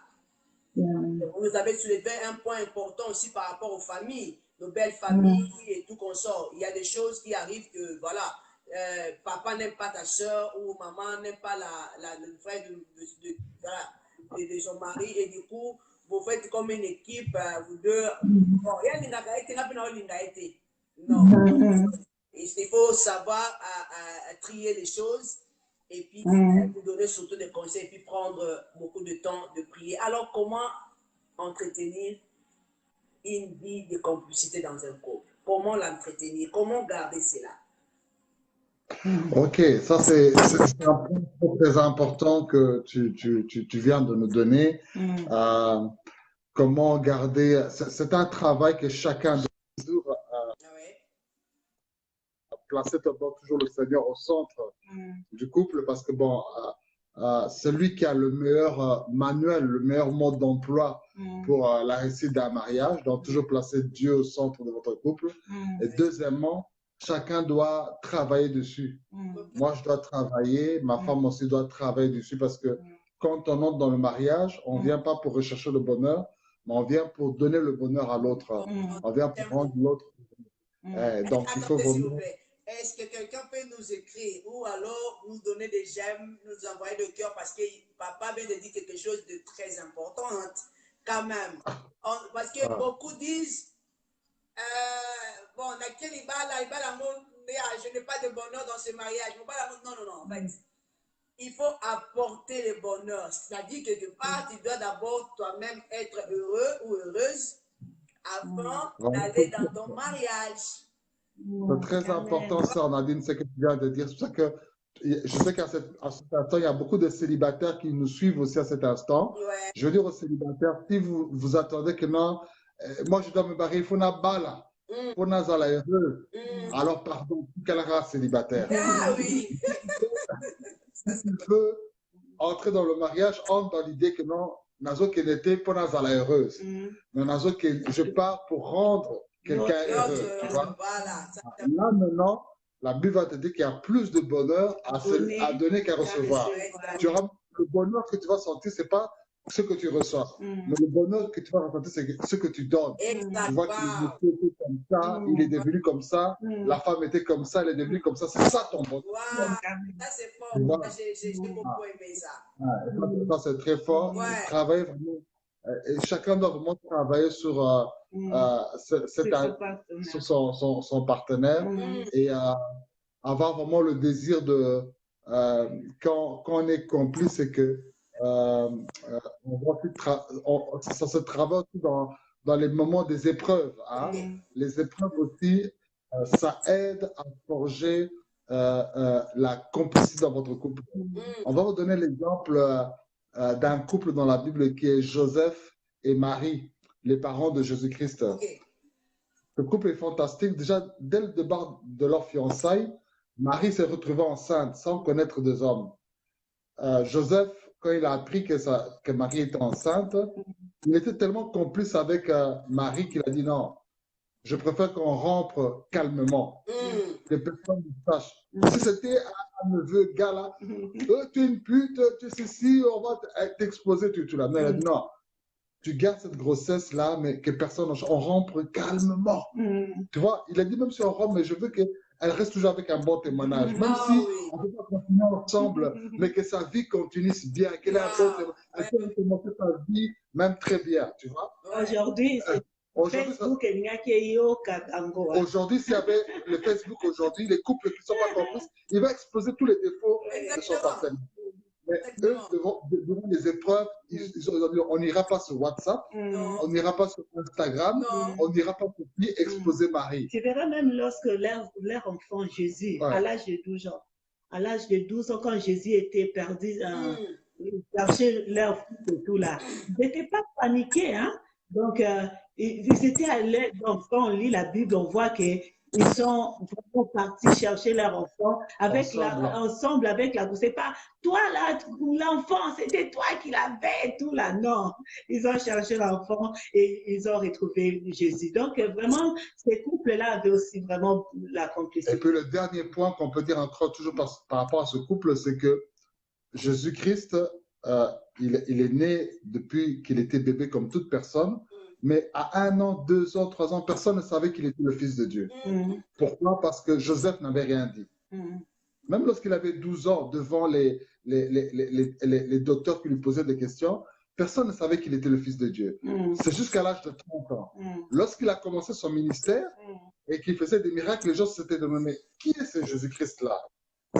Vous avez soulevé un point important aussi par rapport aux familles, nos belles familles et tout qu'on sort. Il y a des choses qui arrivent que, voilà, papa n'aime pas ta soeur ou maman n'aime pas le frère de son mari et du coup, vous faites comme une équipe, vous deux. Bon, non. Il faut savoir trier les choses et puis vous donner surtout des conseils et puis prendre beaucoup de temps de prier. Alors, comment entretenir une vie de complicité dans un couple? Comment l'entretenir? Comment garder cela? Ok, ça c'est un point très important que tu viens de nous donner. Comment garder, c'est un travail que chacun doit toujours placer toujours le Seigneur au centre du couple parce que bon, celui qui a le meilleur manuel, le meilleur mode d'emploi pour la réussite d'un mariage, doit toujours placer Dieu au centre de votre couple. Et deuxièmement, chacun doit travailler dessus. Moi, je dois travailler, ma femme aussi doit travailler dessus parce que quand on entre dans le mariage, on ne vient pas pour rechercher le bonheur, mais on vient pour donner le bonheur à l'autre. On vient pour rendre l'autre. Donc, il faut vraiment... Est-ce que quelqu'un peut nous écrire ou alors nous donner des j'aime, nous envoyer le cœur parce que papa vient de dire quelque chose de très important quand même. Parce que beaucoup disent, bon, je n'ai pas de bonheur dans ce mariage. Non, non, non. En fait, il faut apporter le bonheur. C'est-à-dire que quelque part, tu dois d'abord toi-même être heureux ou heureuse avant d'aller dans ton mariage. C'est très important, Sœur Nadine, ce que tu viens de dire. C'est pour ça que je sais qu'à cet instant, il y a beaucoup de célibataires qui nous suivent aussi à cet instant. Ouais. Je veux dire aux célibataires, si vous attendez que non, moi je dois me barrer, il faut una bala, il faut una zala heureux. Alors pardon, quelle race célibataire? Ah oui. Si tu veux entrer dans le mariage, entre dans l'idée que non, nazo qui n'était pour una zala heureuse. Mais nazo que je pars pour rendre quelqu'un heureux. Voilà. Là maintenant, la Bible va te dire qu'il y a plus de bonheur à donner qu'à recevoir. Tu auras le bonheur que tu vas sentir, ce n'est pas ce que tu reçois. Mais le bonheur que tu vas ressentir, c'est ce que tu donnes. Tu vois qu'il était comme ça, il est devenu comme ça, la femme était comme ça, elle est devenue comme ça. C'est ça ton bonheur. Wow. Ça c'est fort. J'ai beaucoup aimé ça. Ça c'est très fort. Travailler vraiment. Et chacun doit vraiment travailler sur, sur son partenaire et avoir vraiment le désir de, quand on est complice, c'est que ça se travaille aussi dans les moments des épreuves. Hein. Les épreuves aussi, ça aide à forger la complicité dans votre couple. On va vous donner l'exemple d'un couple dans la Bible qui est Joseph et Marie, les parents de Jésus-Christ. Ce couple est fantastique. Déjà, dès le départ de leur fiançailles, Marie s'est retrouvée enceinte sans connaître des hommes. Joseph, quand il a appris que Marie était enceinte, il était tellement complice avec Marie qu'il a dit non, je préfère qu'on rentre calmement, que personne ne sache. Si c'était un neveu, gars là, tu es une pute, tu es ceci, on va t'exposer, tu l'as. Mais elle a dit non, tu gardes cette grossesse-là, mais que personne, on rentre calmement. Tu vois, il a dit même si on rentre, mais je veux qu'elle reste toujours avec un bon témoignage. Même si on ne peut pas continuer ensemble, mais que sa vie continue bien, qu'elle ait un bon témoignage, elle peut commencer sa vie même très bien, tu vois. Aujourd'hui, Facebook aujourd'hui, s'il y avait le Facebook aujourd'hui, les couples qui ne sont pas complices, il va exposer tous les défauts de son partenaire. eux, devant les épreuves, ils ont dit, on n'ira pas sur WhatsApp, on n'ira pas sur Instagram, on n'ira pas pour lui exposer Marie. Tu verras même lorsque leur enfant Jésus, à l'âge de 12 ans, quand Jésus était perdu, ils cherchaient leur fils et tout là, ils n'étaient pas paniqués, hein? Donc, ils étaient à l'aide. Donc, quand on lit la Bible, on voit qu'ils sont vraiment partis chercher leur enfant ensemble avec la. C'est pas toi là, l'enfant, c'était toi qui l'avais, tout là. Non, ils ont cherché l'enfant et ils ont retrouvé Jésus. Donc, vraiment, ces couples-là avaient aussi vraiment la complicité. Et puis, le dernier point qu'on peut dire encore toujours par rapport à ce couple, c'est que Jésus-Christ, il est né depuis qu'il était bébé comme toute personne. Mais à 1 an, 2 ans, 3 ans, personne ne savait qu'il était le Fils de Dieu. Pourquoi? Parce que Joseph n'avait rien dit. Même lorsqu'il avait 12 ans, devant les docteurs qui lui posaient des questions, personne ne savait qu'il était le Fils de Dieu. C'est jusqu'à l'âge de 30 ans. Lorsqu'il a commencé son ministère et qu'il faisait des miracles, les gens s'étaient demandé, qui est ce Jésus-Christ-là?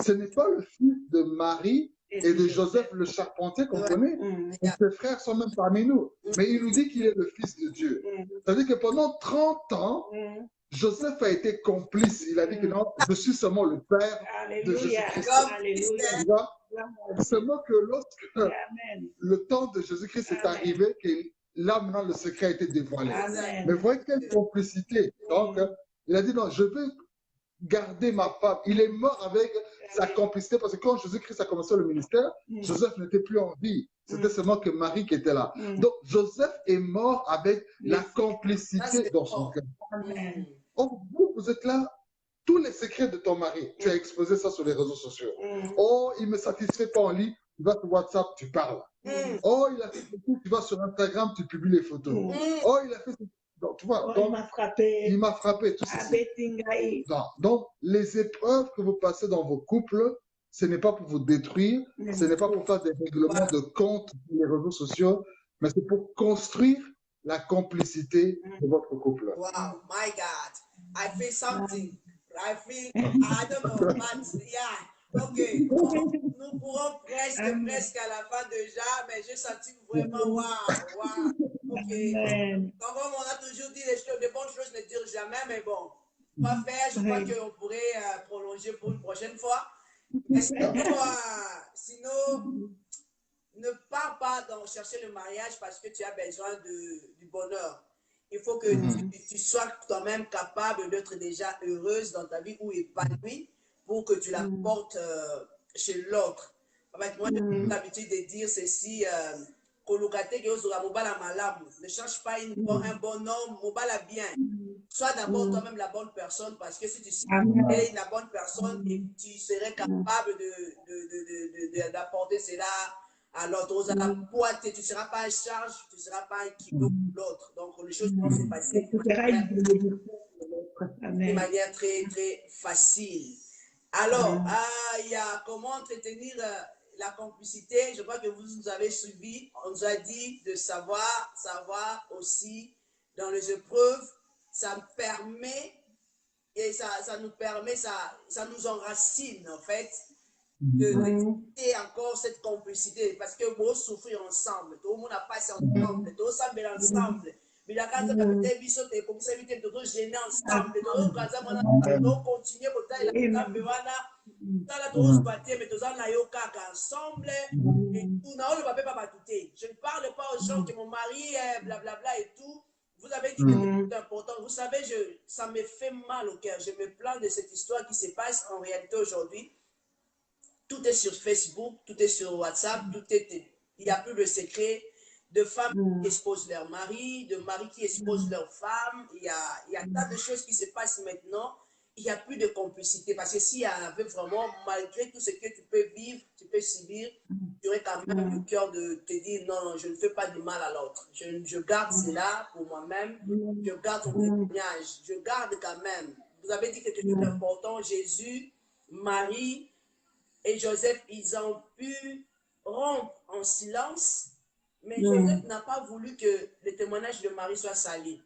Ce n'est pas le fils de Marie et de Joseph le charpentier qu'on connaît. Et ses frères sont même parmi nous. Mais il nous dit qu'il est le Fils de Dieu. C'est-à-dire que pendant 30 ans, Joseph a été complice. Il a dit que non, je suis seulement le père de Jésus-Christ. Seulement que lorsque le temps de Jésus-Christ est arrivé, que là maintenant le secret a été dévoilé. Mais voyez quelle complicité. Donc, il a dit non, je veux garder ma femme. Il est mort avec sa complicité parce que quand Jésus-Christ a commencé le ministère, Joseph n'était plus en vie. C'était seulement que Marie qui était là. Donc, Joseph est mort avec la complicité dans son cœur. Oh, vous êtes là, tous les secrets de ton mari, tu as exposé ça sur les réseaux sociaux. Oh, il ne me satisfait pas en ligne, tu vas sur WhatsApp, tu parles. Oh, il a fait beaucoup, tu vas sur Instagram, tu publies les photos. Oh, il a fait... Donc, tu vois, donc, il m'a frappé. Tout ceci. Donc, les épreuves que vous passez dans vos couples, ce n'est pas pour vous détruire, ce n'est pas pour faire des règlements de compte sur les réseaux sociaux, mais c'est pour construire la complicité de votre couple. Wow, my God, I feel something. I don't know, but yeah. Ok, nous pourrons presque à la fin déjà, mais j'ai senti vraiment wow. Ok. Donc, comme on a toujours dit, les bonnes choses ne durent jamais, mais bon, on va faire, je crois qu'on pourrait prolonger pour une prochaine fois. Sinon, ne pars pas dans chercher le mariage parce que tu as besoin du bonheur. Il faut que tu sois toi-même capable d'être déjà heureuse dans ta vie ou épanouie pour que tu la portes chez l'autre. Moi, j'ai l'habitude de dire ceci, ne cherche pas un bon homme, mobala bien. Sois d'abord toi-même la bonne personne parce que si tu es la bonne personne et tu serais capable d'apporter cela à l'autre, tu ne seras pas en charge, tu ne seras pas un kilo pour l'autre. Donc, les choses vont se passer de manière très, très facile. Alors, il y a comment entretenir la complicité. Je crois que vous nous avez suivi. On nous a dit de savoir aussi dans les épreuves, ça permet et ça nous permet, ça nous enracine en fait de encore cette complicité parce que vous souffrez ensemble, tout le monde a passé ensemble, tout s'appelle ensemble. Mais la case de la biso te comme ça vite de gêner ensemble, de case mana de continuer côté la table wana tala tous bâtir mais tous en ayo kaka ensemble et tout na le papa pas tout. Je ne parle pas aux gens que mon mari est blablabla et tout. Vous avez dit quelque chose d'important. Vous savez, ça me fait mal au cœur. Je me plains de cette histoire qui se passe en réalité aujourd'hui. Tout est sur Facebook, tout est sur WhatsApp, il n'y a plus de secret. De femmes qui exposent leur mari, de maris qui exposent leurs femmes. Il y a tas de choses qui se passent maintenant. Il n'y a plus de complicité. Parce que s'il y avait vraiment, malgré tout ce que tu peux vivre, tu peux subir, tu aurais quand même le cœur de te dire non, je ne fais pas de mal à l'autre. Je garde cela pour moi-même. Je garde son témoignage. Je garde quand même. Vous avez dit quelque chose d'important. Jésus, Marie et Joseph, ils ont pu rompre en silence. Mais Joseph n'a pas voulu que le témoignage de Marie soit sali.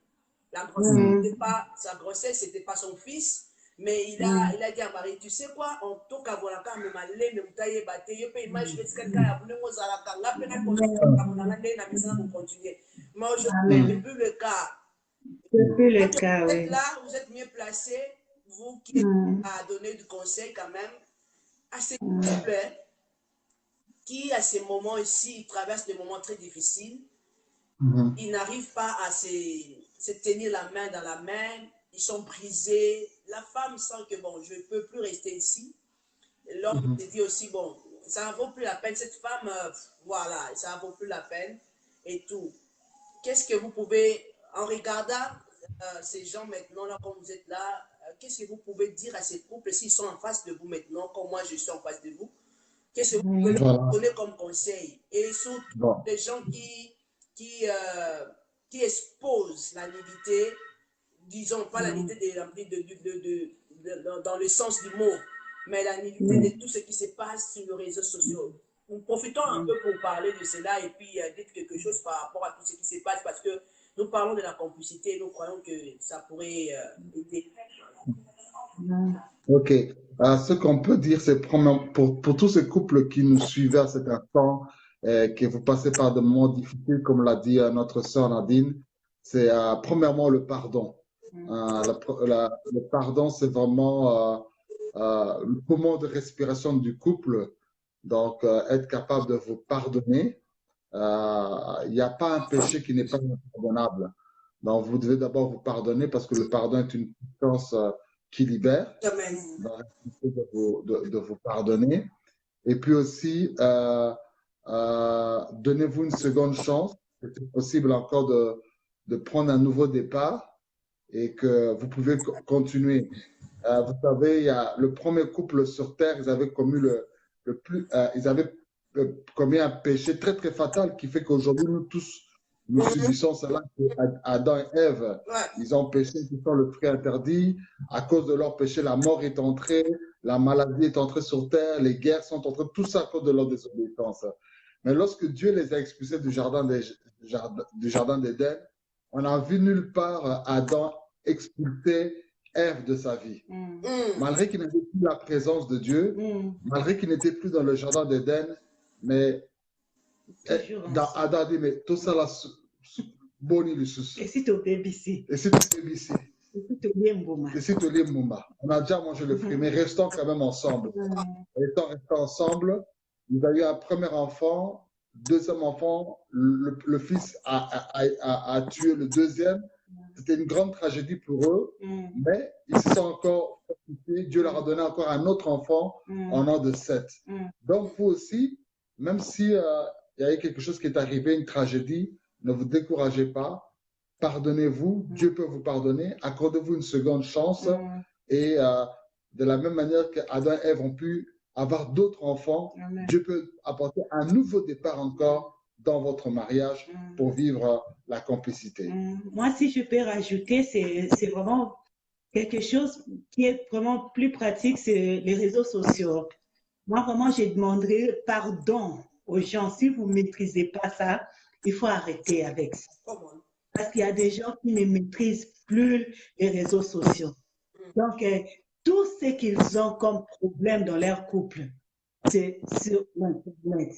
La grossesse, sa grossesse, ce n'était pas son fils. Mais il a dit à Marie, tu sais quoi, en tout cas, voilà, quand même, je peux imaginer ce quelqu'un a voulu continuer. Mais aujourd'hui, ce n'est plus le cas. C'est plus le Quand cas, vous oui. êtes là, vous êtes mieux placé, vous qui êtes à donner du conseil quand même à ces couples qui, à ces moments ici, traversent des moments très difficiles. Ils n'arrivent pas à se tenir la main dans la main. Ils sont brisés. La femme sent que, bon, je ne peux plus rester ici. L'homme se dit aussi, bon, ça ne vaut plus la peine. Cette femme, voilà, ça ne vaut plus la peine et tout. Qu'est-ce que vous pouvez, en regardant ces gens maintenant, là, comme vous êtes là, qu'est-ce que vous pouvez dire à ces couples s'ils sont en face de vous maintenant, comme moi je suis en face de vous? Qu'est-ce que vous pouvez leur donner comme conseil? Et surtout, les gens qui exposent la nudité, disons pas la nudité dans le sens du mot, mais la nudité de tout ce qui se passe sur les réseaux sociaux. Nous profitons un peu pour parler de cela et puis dites quelque chose par rapport à tout ce qui se passe parce que nous parlons de la complicité et nous croyons que ça pourrait aider. Ok. Ce qu'on peut dire, c'est pour tous ces couples qui nous suivaient à cet instant, que vous passez par des moments difficiles, comme l'a dit notre sœur Nadine, c'est premièrement le pardon. Le pardon, c'est vraiment le poumon de respiration du couple. Donc, être capable de vous pardonner. Il n'y a pas un péché qui n'est pas impardonnable. Donc, vous devez d'abord vous pardonner parce que le pardon est une puissance qui libère. Donc, de vous pardonner. Et puis aussi, donnez-vous une seconde chance. C'est possible encore de prendre un nouveau départ et que vous pouvez continuer. Vous savez, il y a le premier couple sur Terre, ils avaient commis ils avaient commis un péché très, très fatal qui fait qu'aujourd'hui, nous tous, nous subissons cela. Adam et Ève, ils ont péché, ils sont le fruit interdit. À cause de leur péché, la mort est entrée, la maladie est entrée sur Terre, les guerres sont entrées, tout ça à cause de leur désobéissance. Mais lorsque Dieu les a expulsés du jardin d'Éden, on n'a vu nulle part Adam expulser Ève de sa vie. Malgré qu'il n'avait plus la présence de Dieu, malgré qu'il n'était plus dans le jardin d'Éden, mais Adam a dit, mais tout ça là, boni le sous. Et si tu es ici? Et si tu es ici? Et si tu es Mbouma? Et si tu es Mbouma? On a déjà mangé le fruit, mais restons quand même ensemble. Restons ensemble. Il a eu un premier enfant, deuxième enfant, le fils a tué le deuxième. C'était une grande tragédie pour eux, mais ils se sont encore occupés. Dieu leur a donné encore un autre enfant en an de 7. Donc, vous aussi, même si il y a eu quelque chose qui est arrivé, une tragédie, ne vous découragez pas. Pardonnez-vous. Dieu peut vous pardonner. Accordez-vous une seconde chance. Et de la même manière qu'Adam et Ève ont pu avoir d'autres enfants, Dieu peut apporter un nouveau départ encore dans votre mariage pour vivre la complicité. Moi, si je peux rajouter, c'est vraiment quelque chose qui est vraiment plus pratique, c'est les réseaux sociaux. Moi, vraiment, je demanderais pardon aux gens. Si vous ne maîtrisez pas ça, il faut arrêter avec ça. Parce qu'il y a des gens qui ne maîtrisent plus les réseaux sociaux. Donc, tout ce qu'ils ont comme problème dans leur couple, c'est sur Internet.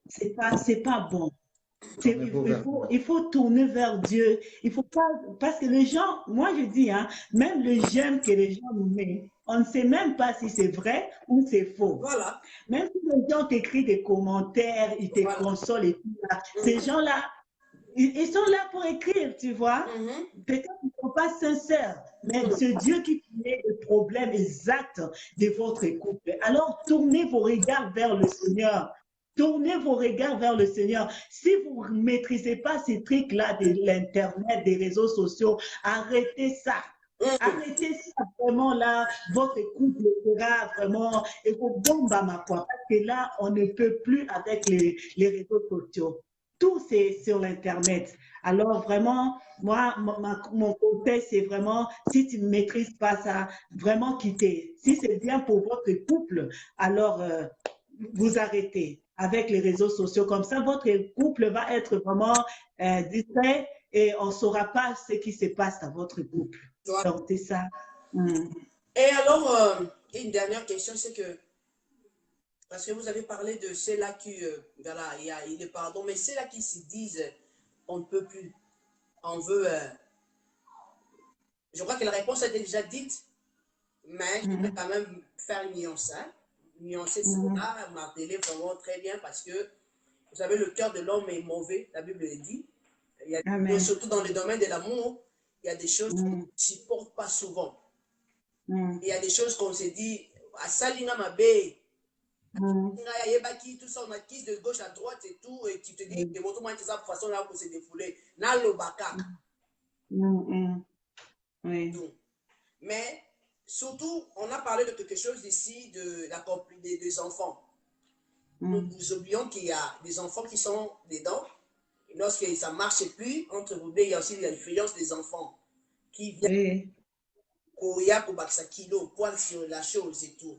C'est pas bon. Il faut tourner vers Dieu. Il faut pas, parce que les gens, moi je dis, hein, même le j'aime que les gens nous mettent, on ne sait même pas si c'est vrai ou c'est faux. Voilà. Même si les gens t'écrivent des commentaires, ils te consolent et tout là, ces gens-là, ils sont là pour écrire, tu vois. Peut-être qu'ils ne sont pas sincères, mais c'est Dieu qui connaît le problème exact de votre couple. Alors, tournez vos regards vers le Seigneur. Tournez vos regards vers le Seigneur. Si vous ne maîtrisez pas ces trucs-là de l'Internet, des réseaux sociaux, arrêtez ça. Arrêtez ça vraiment là. Votre couple sera vraiment parce que là, on ne peut plus avec les réseaux sociaux. Tout c'est sur l'Internet. Alors vraiment, moi, mon conseil, c'est vraiment, si tu ne maîtrises pas ça, vraiment quitter. Si c'est bien pour votre couple, alors vous arrêtez avec les réseaux sociaux. Comme ça, votre couple va être vraiment distrait et on ne saura pas ce qui se passe dans votre couple. Donc, c'est ça. Et alors, une dernière question, c'est que, parce que vous avez parlé de ceux-là qui, voilà, il y a le pardon, mais ceux-là qui se disent, on ne peut plus, on veut, je crois que la réponse a été déjà dite, mais je vais quand même faire une nuance, hein? Nuancer cela, m'appeler vraiment très bien, parce que, vous savez, le cœur de l'homme est mauvais, la Bible le dit. Il y a des choses, surtout dans le domaine de l'amour, il y a des choses qu'on ne supporte pas souvent. Il y a des choses qu'on se dit, à Salina Mabé, tout ça, on acquise de gauche à droite et tout, et tu te dis que votre monde, c'est ça, façon là pour se défouler. Dans le baka. Oui. Mais surtout, on a parlé de quelque chose ici, des enfants. Nous oublions qu'il y a des enfants qui sont dedans. Lorsque ça ne marche plus, entre vous deux, il y a aussi l'influence des enfants qui viennent pointe sur la chose et tout.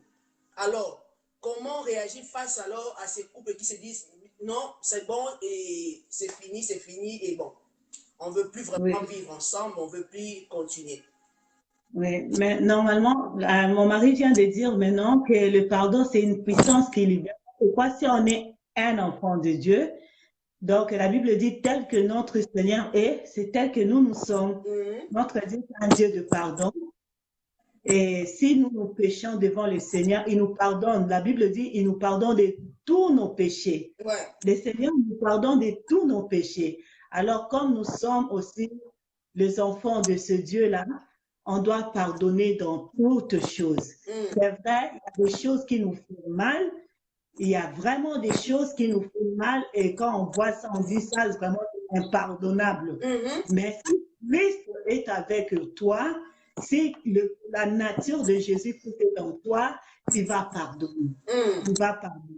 Alors, comment réagir face alors à ces couples qui se disent non, c'est bon et c'est fini et bon. On ne veut plus vraiment vivre ensemble, on ne veut plus continuer. Oui, mais normalement, mon mari vient de dire maintenant que le pardon, c'est une puissance qui libère. Pourquoi si on est un enfant de Dieu, donc la Bible dit tel que notre Seigneur est, c'est tel que nous sommes. Notre Dieu est un Dieu de pardon. Et si nous péchons devant le Seigneur, il nous pardonne. La Bible dit, il nous pardonne de tous nos péchés. Le Seigneur nous pardonne de tous nos péchés. Alors, comme nous sommes aussi les enfants de ce Dieu-là, on doit pardonner dans toutes choses. C'est vrai, il y a des choses qui nous font mal. Il y a vraiment des choses qui nous font mal. Et quand on voit ça, on dit ça, c'est vraiment impardonnable. Mais si Christ est avec toi, si la nature de Jésus est dans toi, tu vas pardonner. Tu vas pardonner.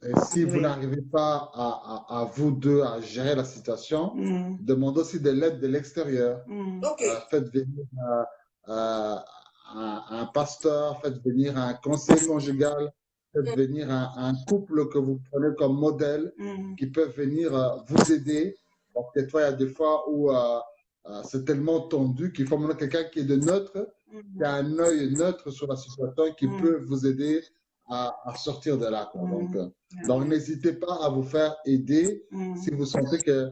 Et si vous n'arrivez pas à vous deux à gérer la situation, demandez aussi de l'aide de l'extérieur. Faites venir un pasteur, faites venir un conseiller conjugal, faites venir un couple que vous prenez comme modèle, qui peuvent venir vous aider. Parce que toi, il y a des fois où c'est tellement tendu qu'il faut maintenant quelqu'un qui est de neutre, qui a un œil neutre sur la situation, qui peut vous aider à sortir de là. Donc, n'hésitez pas à vous faire aider si vous sentez que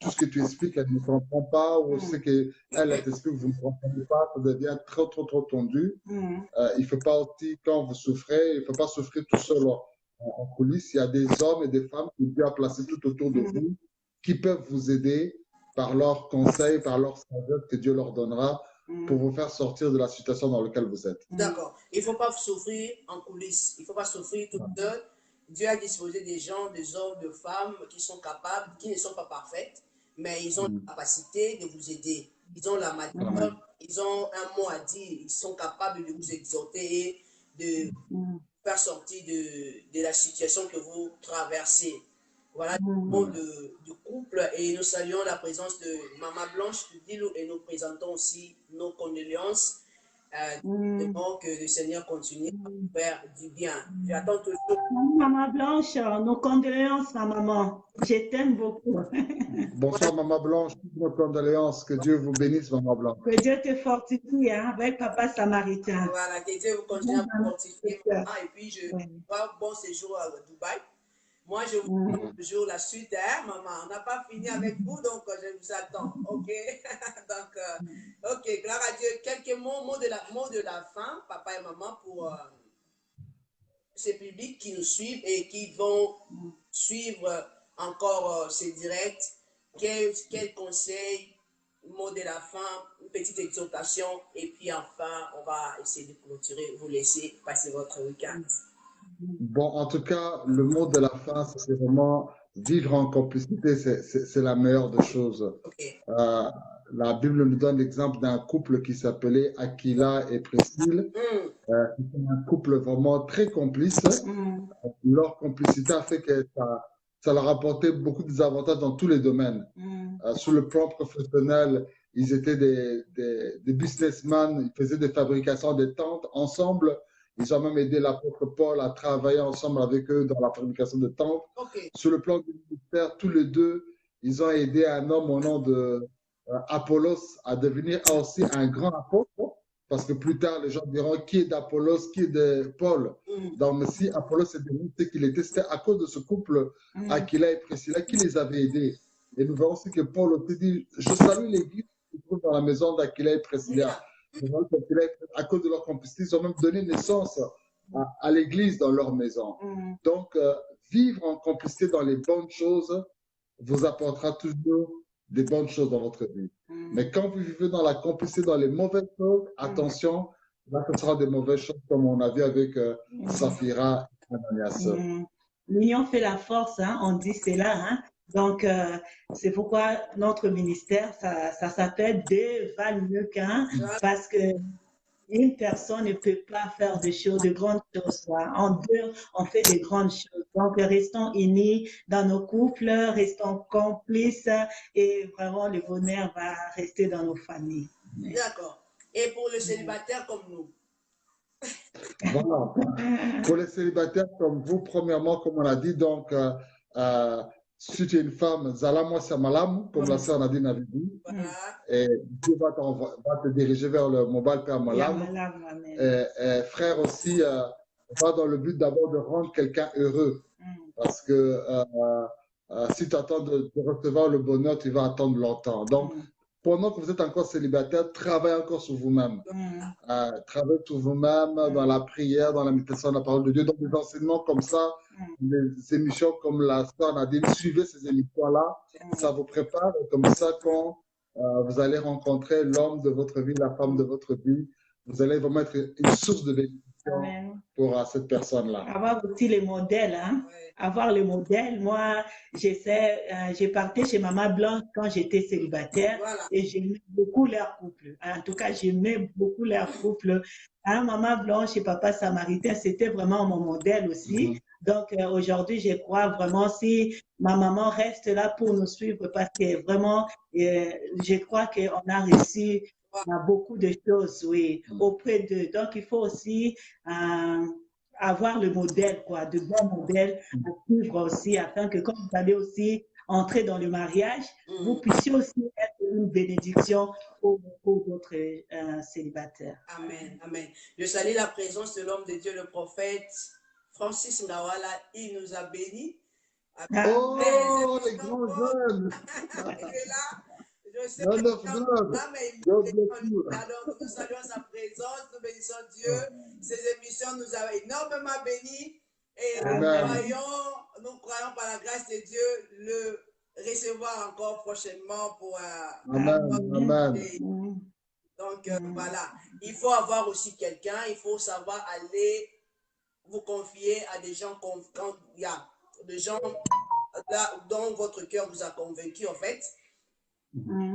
tout ce que tu expliques, elle ne comprend pas, ou c'est qu'elle t'explique que vous ne comprenez pas, ça devient trop tendu. Il ne faut pas aussi, quand vous souffrez, il ne faut pas souffrir tout seul en coulisses. Il y a des hommes et des femmes qui sont placés tout autour de vous, qui peuvent vous aider par leurs conseils, par leur sagesse que Dieu leur donnera pour vous faire sortir de la situation dans laquelle vous êtes. D'accord. Il ne faut pas souffrir en coulisses. Il ne faut pas souffrir tout seul. Dieu a disposé des gens, des hommes, des femmes qui sont capables, qui ne sont pas parfaites, mais ils ont la capacité de vous aider. Ils ont la matière, ils ont un mot à dire, ils sont capables de vous exhorter et de faire sortir de la situation que vous traversez. Voilà le mot du couple et nous saluons la présence de Maman Blanche Dilou et nous présentons aussi nos condoléances. Que le Seigneur continue à faire du bien. J'attends toujours. Maman Blanche, nos condoléances, ma maman. Je t'aime beaucoup. Bonsoir, Maman Blanche. Nos condoléances. Que Dieu vous bénisse, Maman Blanche. Que Dieu te fortifie avec Papa Samaritain. Voilà, que Dieu vous continue à vous fortifier. Et puis, je vois bon séjour à Dubaï. Moi, je vous donne toujours la suite, hein, maman. On n'a pas fini avec vous, donc je vous attends. OK? Donc, OK, gloire à Dieu. Quelques mots de la fin, papa et maman, pour ces publics qui nous suivent et qui vont suivre encore ces directs. Quel conseil, mot de la fin, une petite exhortation, et puis enfin, on va essayer de clôturer, vous laisser passer votre week-end. Bon, en tout cas, le mot de la fin, c'est vraiment vivre en complicité, c'est la meilleure des choses. La Bible nous donne l'exemple d'un couple qui s'appelait Aquila et Priscille. C'est un couple vraiment très complice. Leur complicité a fait que ça leur apportait beaucoup d'avantages dans tous les domaines. Sur le plan professionnel, ils étaient des businessmen, ils faisaient des fabrications de tentes ensemble. Ils ont même aidé l'apôtre Paul à travailler ensemble avec eux dans la fabrication de tentes. Sur le plan du ministère, tous les deux, ils ont aidé un homme au nom de Apollos à devenir aussi un grand apôtre. parce que plus tard, les gens diront qui est d'Apollos, qui est de Paul. Donc, si Apollos est devenu ce qu'il était, c'était à cause de ce couple, Aquila et Priscilla, qui les avait aidés. Et nous verrons aussi que Paul aussi dit, je salue l'église qui se trouve dans la maison d'Aquila et Priscilla. À cause de leur complicité, ils ont même donné naissance à l'église dans leur maison. Donc, vivre en complicité dans les bonnes choses vous apportera toujours des bonnes choses dans votre vie. Mais quand vous vivez dans la complicité dans les mauvaises choses, attention, là, ce sera des mauvaises choses comme on a vu avec Saphira et Ananias. L'union fait la force, hein, on dit cela. Hein. Donc, c'est pourquoi notre ministère, ça s'appelle deux valent mieux qu'un, parce que une personne ne peut pas faire de grandes choses. Quoi. En deux, on fait de grandes choses. Donc, restons unis dans nos couples, restons complices et vraiment le bonheur va rester dans nos familles. D'accord. Et pour les célibataires comme nous? Voilà. Pour les célibataires comme vous, premièrement, comme on a dit, donc, si tu es une femme, Zalamo Samalam, comme la sœur Nadine avait dit, et Dieu va te diriger vers le Mobile Père Malam. Et frère aussi, va dans le but d'abord de rendre quelqu'un heureux. Parce que si tu attends de recevoir le bonheur, tu vas attendre longtemps. Donc, pendant que vous êtes encore célibataire, travaillez encore sur vous-même. Travaillez sur vous-même dans la prière, dans la méditation de la parole de Dieu, dans des enseignements comme ça, des émissions comme la sœur Nadine. Suivez ces émissions-là, ça vous prépare. Et comme ça, quand vous allez rencontrer l'homme de votre vie, la femme de votre vie, vous allez vraiment être une source de bénédiction pour cette personne-là. Avoir aussi les modèles, hein? Avoir les modèles. Moi, j'ai parti chez Maman Blanche quand j'étais célibataire et j'aimais beaucoup leur couple. En tout cas, j'aimais beaucoup leur couple. Hein, Maman Blanche et Papa Samaritain, c'était vraiment mon modèle aussi. Donc, aujourd'hui, je crois vraiment si ma maman reste là pour nous suivre parce que vraiment, je crois qu'on a réussi à beaucoup de choses, oui, auprès d'eux. Donc, il faut aussi avoir le modèle, quoi, de bons modèles à suivre aussi, afin que quand vous allez aussi entrer dans le mariage, vous puissiez aussi être une bénédiction pour beaucoup d'autres célibataires. Amen, amen. Je salue la présence de l'homme de Dieu, le prophète Francis Ngawala. Il nous a bénis. Oh, les grands jeunes! Il est là. Je sais Alors, nous saluons sa présence, nous bénissons Dieu. Ces émissions nous ont énormément bénis. Et nous croyons par la grâce de Dieu le recevoir encore prochainement pour Donc voilà, il faut avoir aussi quelqu'un, il faut savoir aller vous confier à des gens quand il y a des gens là, dont votre cœur vous a convaincu en fait.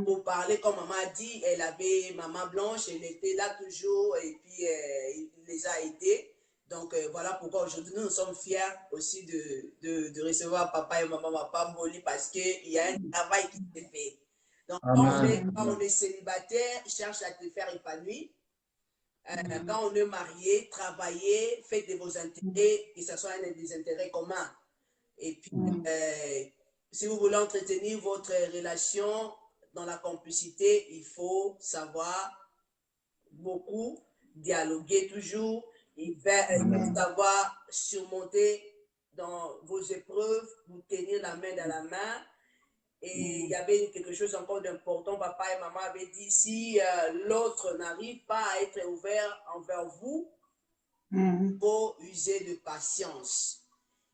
Pour parler, comme maman a dit, elle avait Maman Blanche, elle était là toujours et puis il les a aidés. Donc voilà pourquoi aujourd'hui nous sommes fiers aussi de recevoir papa et maman Mapamboli parce qu'il y a un travail qui s'est fait. Donc quand on est célibataire, cherche à te faire épanouir. Quand on est marié, travaillez, faites de vos intérêts, que ce soit des intérêts communs. Et puis, si vous voulez entretenir votre relation dans la complicité, il faut savoir beaucoup, dialoguer toujours, il faut savoir surmonter dans vos épreuves, vous tenir la main dans la main. Et il y avait quelque chose encore d'important, papa et maman avaient dit, si l'autre n'arrive pas à être ouvert envers vous, il faut user de patience.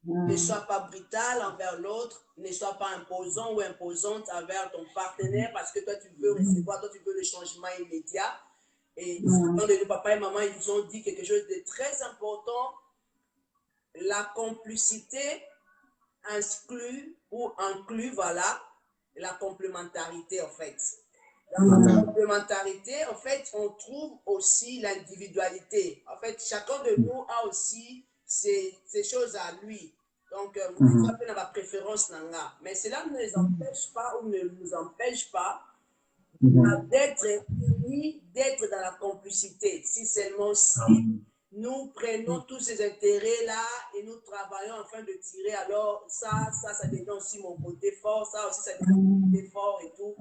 Ne sois pas brutal envers l'autre, ne sois pas imposant ou imposante envers ton partenaire parce que toi tu veux recevoir, toi tu veux le changement immédiat. Et quand le papa et maman ils nous ont dit quelque chose de très important, la complicité inclut voilà, la complémentarité en fait. Dans la complémentarité, en fait, on trouve aussi l'individualité. En fait, chacun de nous a aussi ses choses à lui. Donc, ça fait ma préférence. Mais cela ne nous empêche pas ou ne nous empêche pas d'être unis, d'être dans la complicité. Si seulement si nous prenons tous ces intérêts-là et nous travaillons afin de tirer, alors ça devient aussi mon côté fort, ça aussi, ça devient mon côté fort et tout.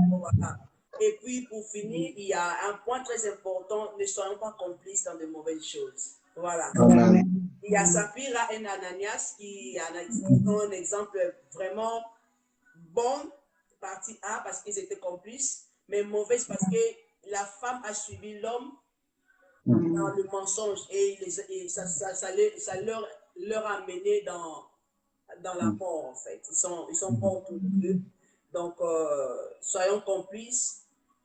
Voilà. Et puis, pour finir, il y a un point très important, ne soyons pas complices dans de mauvaises choses. Voilà. Amen. Il y a Sapphira et Ananias qui ont un exemple vraiment bon, partie A, parce qu'ils étaient complices, mais mauvaise parce que la femme a suivi l'homme dans le mensonge et ça leur a mené dans la mort, en fait. Ils sont morts tous les deux. Donc, soyons complices,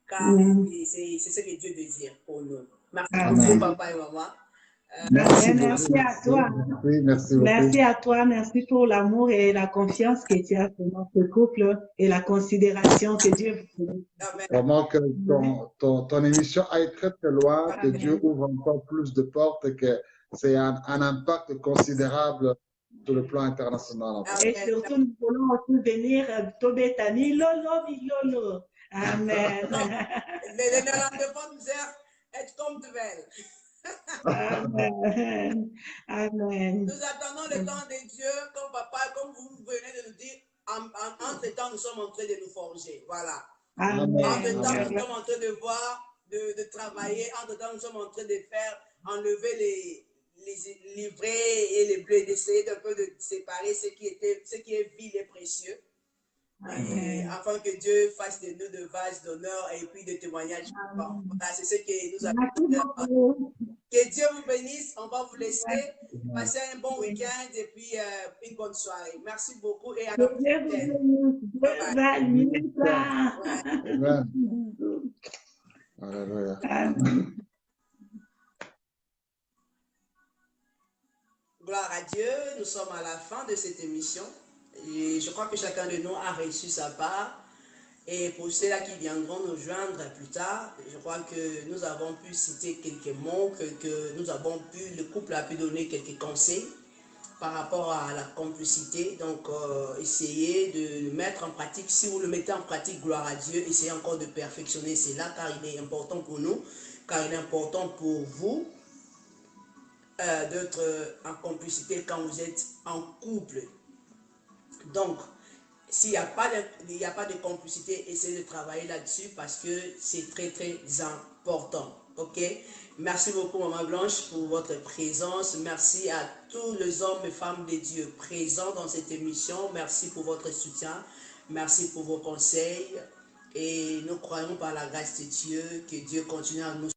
car c'est ce que Dieu désire pour nous. Merci beaucoup, papa et maman. Merci à toi. Merci beaucoup. Merci à toi. Merci pour l'amour et la confiance que tu as pour notre couple et la considération que Dieu vous donne. Vraiment que ton émission aille très très loin, que Dieu ouvre encore plus de portes et que c'est un impact considérable sur le plan international. Et surtout, nous voulons aussi venir Tobetani, Lolo, Lolo. Amen. Mais les néerlandophones disent être comme tu veux. Amen. Amen. Nous attendons le temps de Dieu, comme papa, comme vous venez de nous dire, entre temps, nous sommes en train de nous forger. Voilà. Amen. Entre temps, nous sommes en train de voir, de travailler. Entre temps, nous sommes en train de faire enlever les livrets et les bleus, d'essayer d'un peu de séparer ce qui est vil et précieux. Et afin que Dieu fasse de nous de vases d'honneur et puis de témoignages. Bon, voilà, c'est ce que nous avons. Que Dieu vous bénisse. On va vous laisser passer un bon week-end et puis une bonne soirée. Merci beaucoup et à la prochaine. Gloire à Dieu. Nous sommes à la fin de cette émission. Et je crois que chacun de nous a reçu sa part. Et pour ceux-là qui viendront nous joindre plus tard, je crois que nous avons pu citer quelques mots, le couple a pu donner quelques conseils par rapport à la complicité. Donc, essayez de le mettre en pratique. Si vous le mettez en pratique, gloire à Dieu, essayez encore de perfectionner cela, car il est important pour nous, car il est important pour vous d'être en complicité quand vous êtes en couple. Donc, s'il n'y a pas de complicité, essayez de travailler là-dessus parce que c'est très très important. Ok? Merci beaucoup Maman Blanche pour votre présence. Merci à tous les hommes et femmes de Dieu présents dans cette émission. Merci pour votre soutien. Merci pour vos conseils. Et nous croyons par la grâce de Dieu que Dieu continue à nous